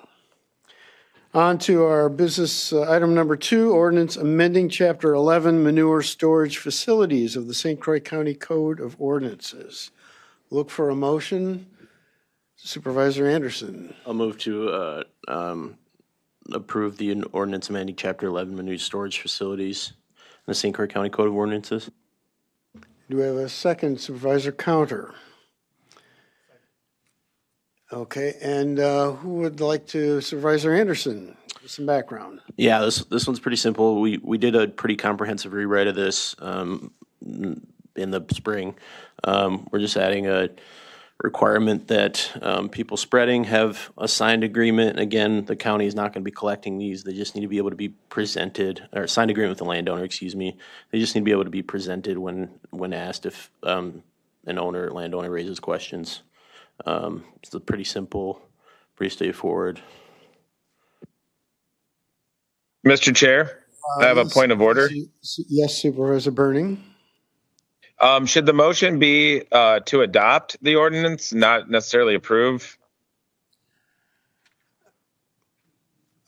On to our business item number 2, ordinance amending Chapter 11 manure storage facilities of the St. Croix County Code of Ordinances. Look for a motion. Supervisor Anderson. I'll move to approve the ordinance amending Chapter 11 manure storage facilities in the St. Croix County Code of Ordinances. Do we have a second, Supervisor Counter? Okay, and who would like to, Supervisor Anderson, some background? Yeah, this one's pretty simple. We did a pretty comprehensive rewrite of this in the spring. We're just adding a requirement that people spreading have a signed agreement. Again, the county is not going to be collecting these. They just need to be able to be presented, or signed agreement with the landowner, excuse me. They just need to be able to be presented when asked if an landowner raises questions. It's pretty simple, pretty straightforward. Mr. Chair, I have a point of order. Yes, Supervisor Burning. Should the motion be to adopt the ordinance, not necessarily approve?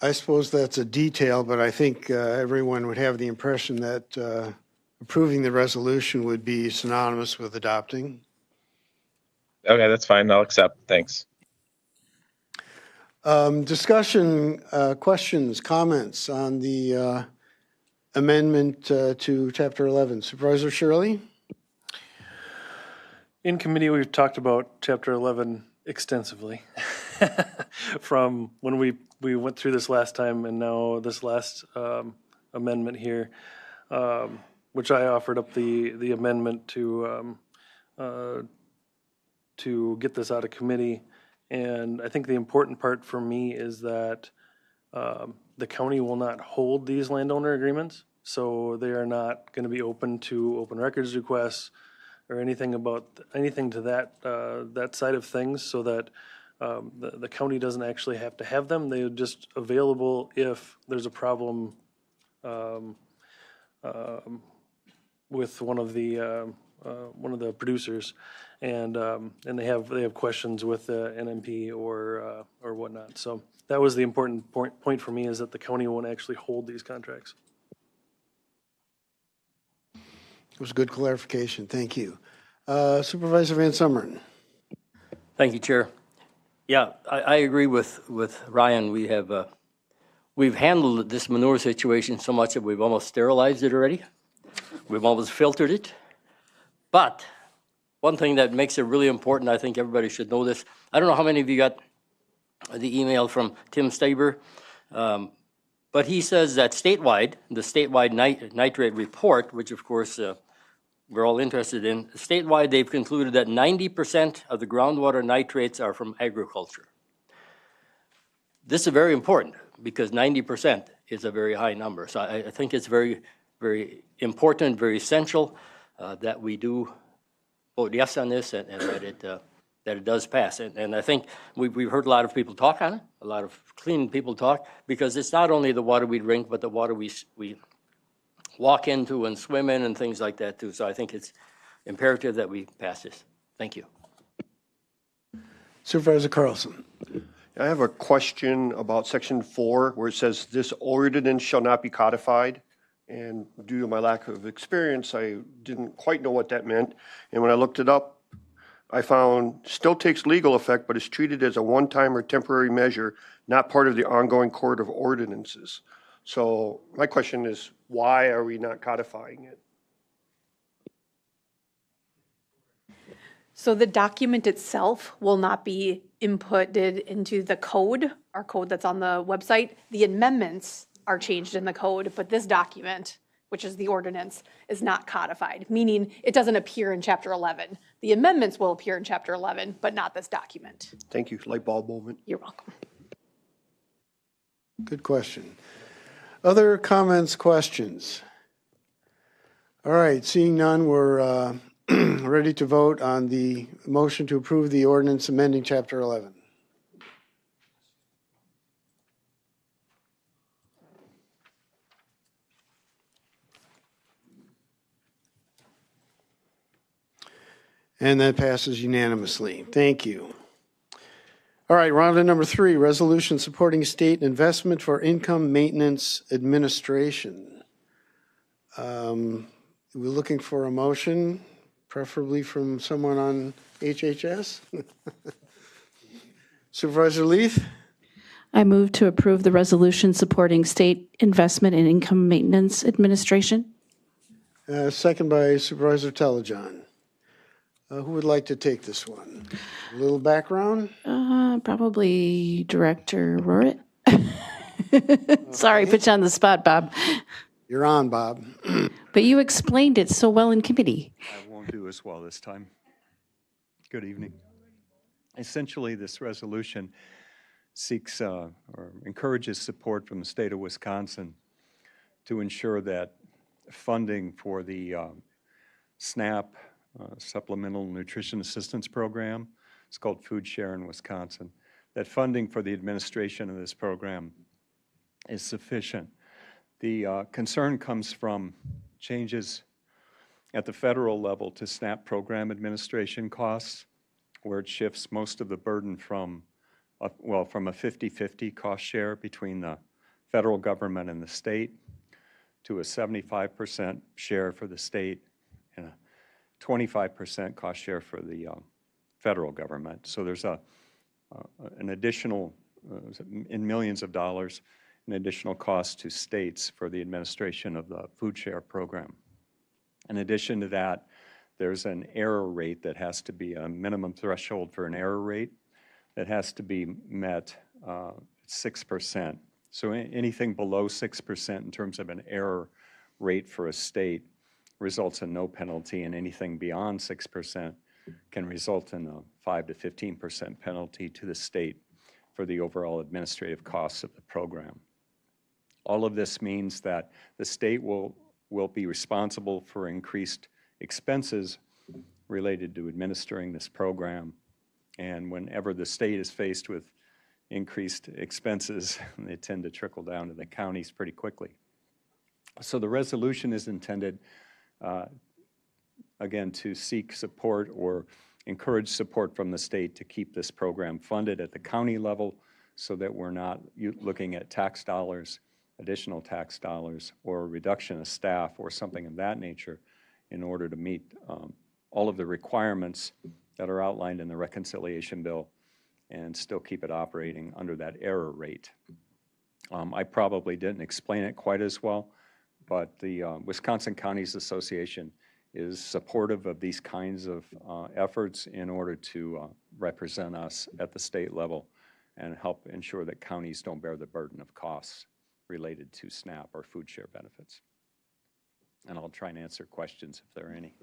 I suppose that's a detail, but I think everyone would have the impression that approving the resolution would be synonymous with adopting. Okay, that's fine. I'll accept. Thanks. Discussion, questions, comments on the amendment to Chapter 11. Supervisor Shirley? In committee, we've talked about Chapter 11 extensively from when we went through this last time and now this last amendment here, which I offered up the amendment to get this out of committee. And I think the important part for me is that the county will not hold these landowner agreements, so they are not going to be open to open records requests or anything to that side of things, so that the county doesn't actually have to have them. They're just available if there's a problem with one of the producers, and they have questions with the NMP or whatnot. So that was the important point for me, is that the county won't actually hold these contracts. It was a good clarification. Thank you. Supervisor Van Summeren. Thank you, Chair. Yeah, I agree with Ryan. We've handled this manure situation so much that we've almost sterilized it already. We've almost filtered it. But one thing that makes it really important, I think everybody should know this. I don't know how many of you got the email from Tim Staber, but he says that the statewide nitrate report, which of course we're all interested in, statewide they've concluded that 90% of the groundwater nitrates are from agriculture. This is very important because 90% is a very high number. So I think it's very, very important, very essential that we do vote yes on this and that it does pass. And I think we've heard a lot of people talk on it, a lot of clean people talk, because it's not only the water we drink, but the water we walk into and swim in and things like that too. So I think it's imperative that we pass this. Thank you. Supervisor Carlson. I have a question about section 4, where it says this ordinance shall not be codified. And due to my lack of experience, I didn't quite know what that meant. And when I looked it up, I found still takes legal effect, but is treated as a one-time or temporary measure, not part of the ongoing court of ordinances. So my question is, why are we not codifying it? So the document itself will not be inputted into the code, our code that's on the website. The amendments are changed in the code, but this document, which is the ordinance, is not codified, meaning it doesn't appear in Chapter 11. The amendments will appear in Chapter 11, but not this document. Thank you. Light bulb moment. You're welcome. Good question. Other comments, questions? All right, seeing none, we're ready to vote on the motion to approve the ordinance amending Chapter 11. And that passes unanimously. Thank you. All right, round number 3, resolution supporting state investment for income maintenance administration. We're looking for a motion, preferably from someone on HHS. Supervisor Leith? I move to approve the resolution supporting state investment in income maintenance administration. Second by Supervisor Telejohn. Who would like to take this one? A little background? Probably Director Rorit. Sorry, put you on the spot, Bob. You're on, Bob. But you explained it so well in committee. I won't do as well this time. Good evening. Essentially, this resolution seeks or encourages support from the state of Wisconsin to ensure that funding for the SNAP, Supplemental Nutrition Assistance Program, it's called Food Share in Wisconsin, that funding for the administration of this program is sufficient. The concern comes from changes at the federal level to SNAP program administration costs, where it shifts most of the burden from a 50-50 cost share between the federal government and the state to a 75% share for the state and a 25% cost share for the federal government. So there's an additional, in millions of dollars, an additional cost to states for the administration of the food share program. In addition to that, there's an error rate that has to be a minimum threshold for an error rate that has to be met 6%. So anything below 6% in terms of an error rate for a state results in no penalty, and anything beyond 6% can result in a 5 to 15% penalty to the state for the overall administrative costs of the program. All of this means that the state will be responsible for increased expenses related to administering this program. And whenever the state is faced with increased expenses, they tend to trickle down to the counties pretty quickly. So the resolution is intended, again, to seek support or encourage support from the state to keep this program funded at the county level so that we're not looking at tax dollars, additional tax dollars, or a reduction of staff or something of that nature in order to meet all of the requirements that are outlined in the reconciliation bill and still keep it operating under that error rate. I probably didn't explain it quite as well, but the Wisconsin Counties Association is supportive of these kinds of efforts in order to represent us at the state level and help ensure that counties don't bear the burden of costs related to SNAP or food share benefits. And I'll try and answer questions if there are any.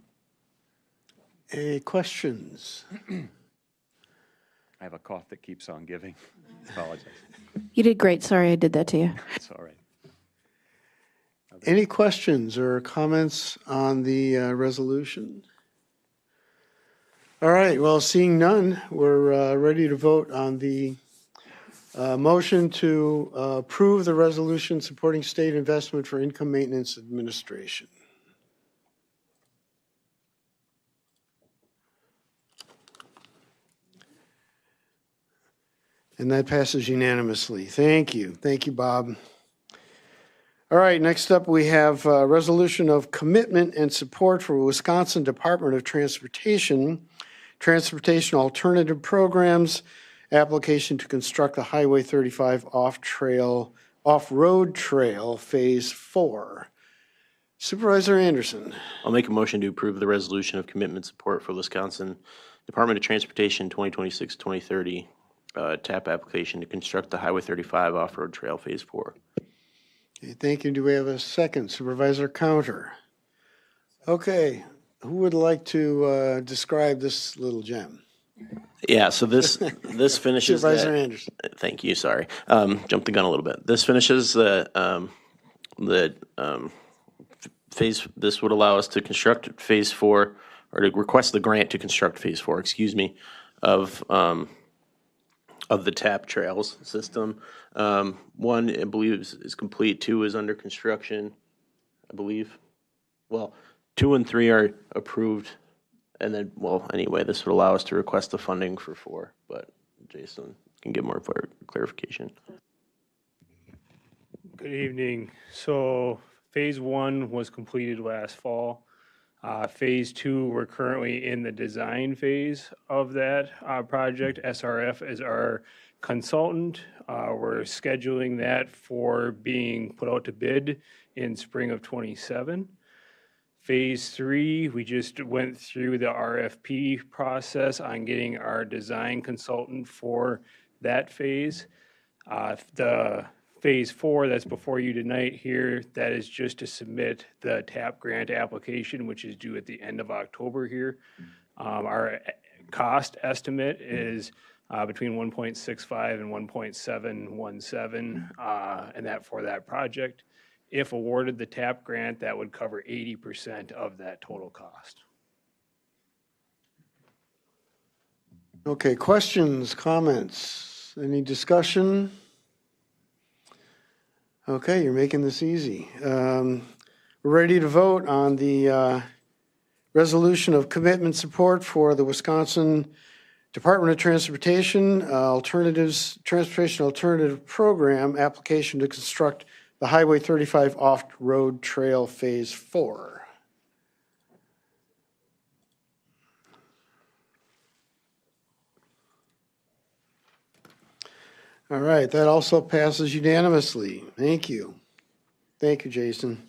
Any questions? I have a cough that keeps on giving. Apologize. You did great. Sorry I did that to you. It's all right. Any questions or comments on the resolution? All right, well, seeing none, we're ready to vote on the motion to approve the resolution supporting state investment for income maintenance administration. And that passes unanimously. Thank you. Thank you, Bob. All right, next up we have a resolution of commitment and support for Wisconsin Department of Transportation Alternative Programs, application to construct the Highway 35 off-road trail Phase 4. Supervisor Anderson. I'll make a motion to approve the resolution of commitment support for Wisconsin Department of Transportation 2026-2030 TAP application to construct the Highway 35 off-road trail Phase 4. Okay, thank you. Do we have a second? Supervisor Counter. Okay, who would like to describe this little gem? Yeah, so this finishes Supervisor that. Anderson. Thank you. Sorry, jumped the gun a little bit. This finishes the phase. This would allow us to construct Phase 4, or to request the grant to construct Phase 4. Excuse me, of the TAP trails system. 1, I believe, is complete. 2 is under construction, I believe. Well, 2 and 3 are approved. And then, well, anyway, this would allow us to request the funding for 4, but Jason can get more clarification. Good evening. So Phase 1 was completed last fall. Phase 2, we're currently in the design phase of that project. SRF is our consultant. We're scheduling that for being put out to bid in spring of '27. Phase 3, we just went through the RFP process on getting our design consultant for that phase. The Phase 4 that's before you tonight here, that is just to submit the TAP grant application, which is due at the end of October here. Our cost estimate is between 1.65 and 1.717, and that for that project. If awarded the TAP grant, that would cover 80% of that total cost. Okay, questions, comments, any discussion? Okay, you're making this easy. We're ready to vote on the resolution of commitment support for the Wisconsin Department of Transportation Transportation Alternative Program application to construct the Highway 35 off-road trail Phase 4. All right, that also passes unanimously. Thank you. Thank you, Jason.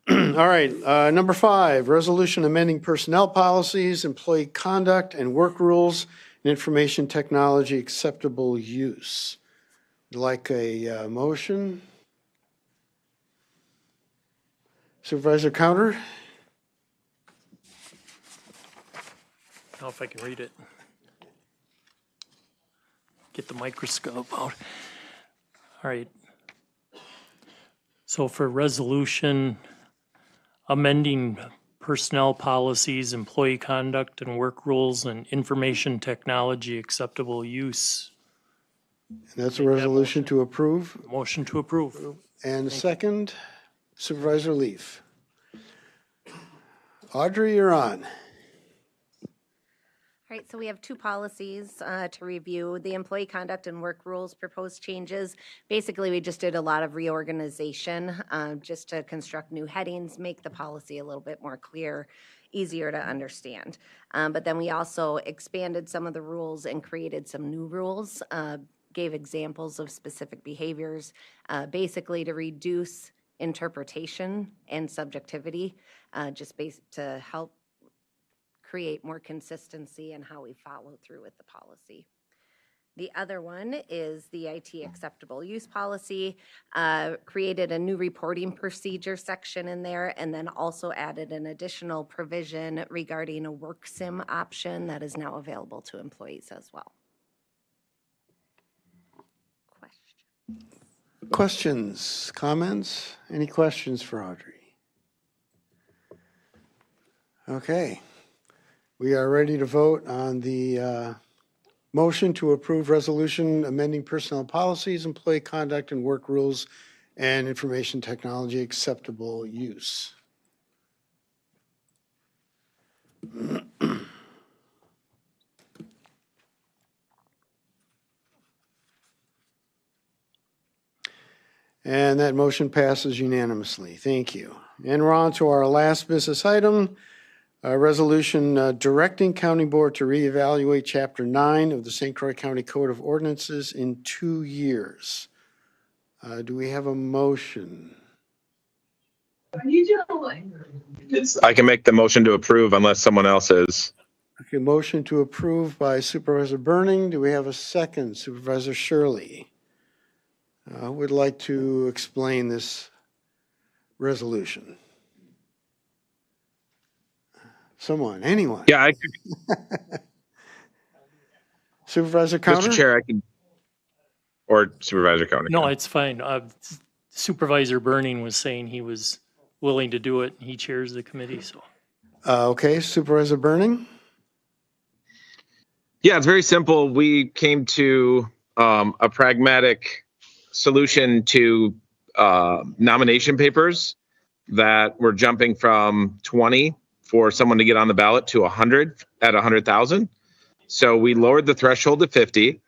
All right, number 5, resolution amending personnel policies, employee conduct, and work rules, and information technology acceptable use. Would like a motion? Supervisor Counter? I don't know if I can read it. get the microscope out. All right. So for resolution amending personnel policies, employee conduct and work rules, and information technology acceptable use. And that's a resolution to approve. Motion to approve. And second, Supervisor Leaf. Audrey, you're on. All right, so we have two policies to review. The employee conduct and work rules proposed changes. Basically, we just did a lot of reorganization just to construct new headings, make the policy a little bit more clear, easier to understand. But then we also expanded some of the rules and created some new rules, gave examples of specific behaviors, basically to reduce interpretation and subjectivity, just to help create more consistency in how we follow through with the policy. The other one is the IT acceptable use policy, created a new reporting procedure section in there, and then also added an additional provision regarding a work sim option that is now available to employees as well. Questions, comments? Any questions for Audrey? Okay. We are ready to vote on the motion to approve resolution amending personnel policies, employee conduct and work rules, and information technology acceptable use. And that motion passes unanimously. Thank you. And we're on to our last business item. A resolution directing County Board to reevaluate Chapter 9 of the St. Croix County Code of Ordinances in 2 years. Do we have a motion? I can make the motion to approve unless someone else is. Okay, motion to approve by Supervisor Burning. Do we have a second? Supervisor Shirley. Who would like to explain this resolution? Someone, anyone? Yeah, I could. Supervisor Counter? Mr. Chair, I can. Or Supervisor Counter. No, it's fine. Supervisor Burning was saying he was willing to do it. He chairs the committee, so. Okay, Supervisor Burning? Yeah, it's very simple. We came to a pragmatic solution to nomination papers that were jumping from 20 for someone to get on the ballot to 100 at 100,000. So we lowered the threshold to 50.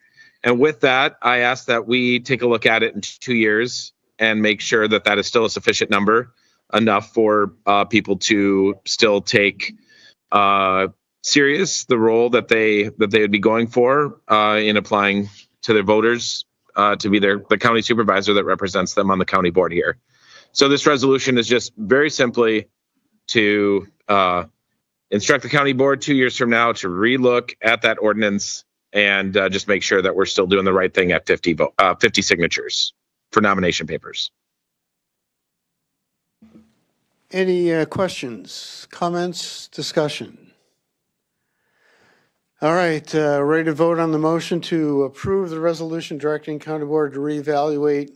And with that, I asked that we take a look at it in 2 years and make sure that that is still a sufficient number, enough for people to still take serious the role that they would be going for in applying to their voters to be the county supervisor that represents them on the county board here. So this resolution is just very simply to instruct the county board 2 years from now to relook at that ordinance and just make sure that we're still doing the right thing at 50 signatures for nomination papers. Any questions, comments, discussion? All right, ready to vote on the motion to approve the resolution directing County Board to reevaluate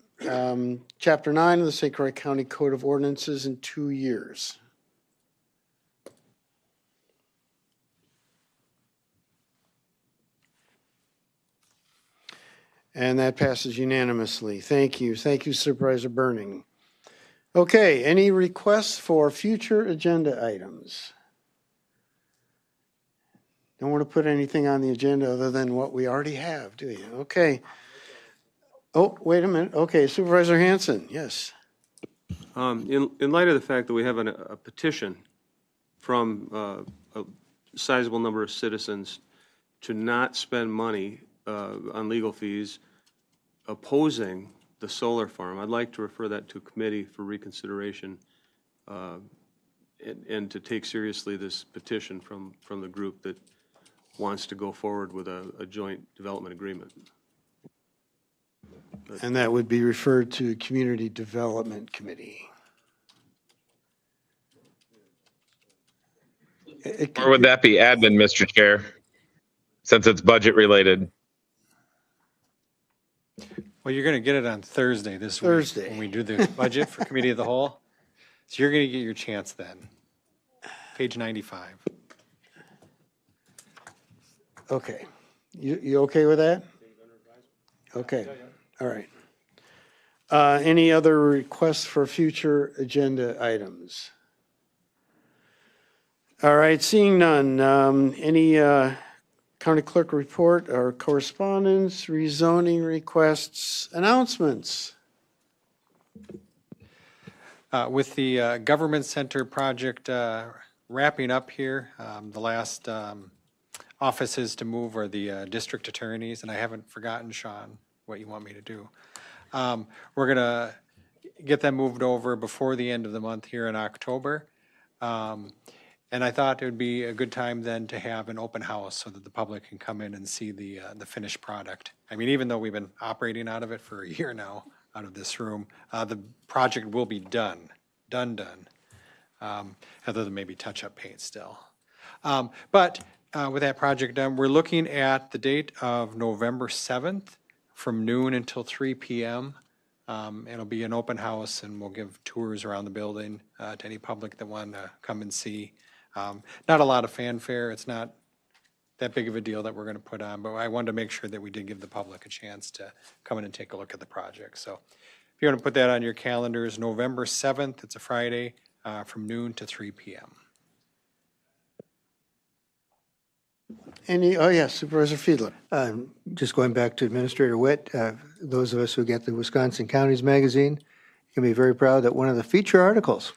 Chapter 9 of the St. Croix County Code of Ordinances in 2 years. And that passes unanimously. Thank you. Thank you, Supervisor Burning. Okay, any requests for future agenda items? Don't want to put anything on the agenda other than what we already have, do you? Okay. Oh, wait a minute. Okay, Supervisor Hanson, yes. In light of the fact that we have a petition from a sizable number of citizens to not spend money on legal fees opposing the solar farm, I'd like to refer that to committee for reconsideration and to take seriously this petition from the group that wants to go forward with a joint development agreement. And that would be referred to Community Development Committee. Or would that be admin, Mr. Chair, since it's budget related? Well, you're going to get it on Thursday this week. Thursday. When we do the budget for Committee of the Whole. So you're going to get your chance then. Page 95. Okay. You okay with that? Okay, all right. Any other requests for future agenda items? All right, seeing none. Any county clerk report or correspondence, rezoning requests, announcements? With the Government Center project wrapping up here, the last offices to move are the district attorneys, and I haven't forgotten, Sean, what you want me to do. We're going to get them moved over before the end of the month here in October. And I thought it would be a good time then to have an open house so that the public can come in and see the finished product. I mean, even though we've been operating out of it for a year now, out of this room, the project will be done, other than maybe touch-up paint still. But with that project done, we're looking at the date of November 7th from noon until 3 p.m. It'll be an open house, and we'll give tours around the building to any public that want to come and see. Not a lot of fanfare. It's not that big of a deal that we're going to put on, but I wanted to make sure that we did give the public a chance to come in and take a look at the project. So if you want to put that on your calendars, November 7th, it's a Friday, from noon to 3 p.m. Oh, yes, Supervisor Fiedler. Just going back to Administrator Witt, those of us who get the Wisconsin Counties magazine can be very proud that one of the feature articles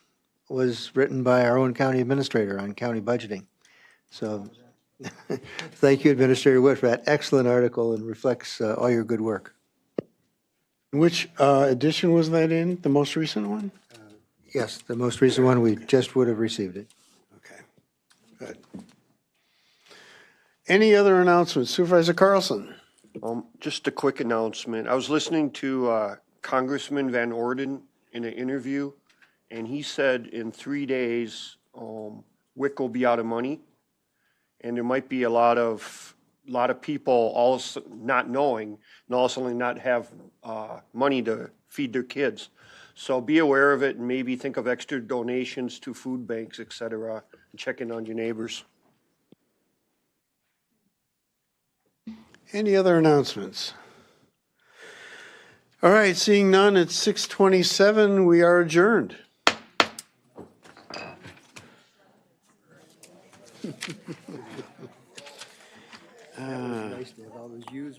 was written by our own county administrator on county budgeting. So thank you, Administrator Witt, for that excellent article and reflects all your good work. Which edition was that in, the most recent one? Yes, the most recent one, we just would have received it. Okay, good. Any other announcements? Supervisor Carlson? Just a quick announcement. I was listening to Congressman Van Orden in an interview, and he said in 3 days, WIC will be out of money, and there might be a lot of people all not knowing, and all of a sudden not have money to feed their kids. So be aware of it, and maybe think of extra donations to food banks, et cetera, and check in on your neighbors. Any other announcements? All right, seeing none, it's 6:27. We are adjourned. Nice to have all those U's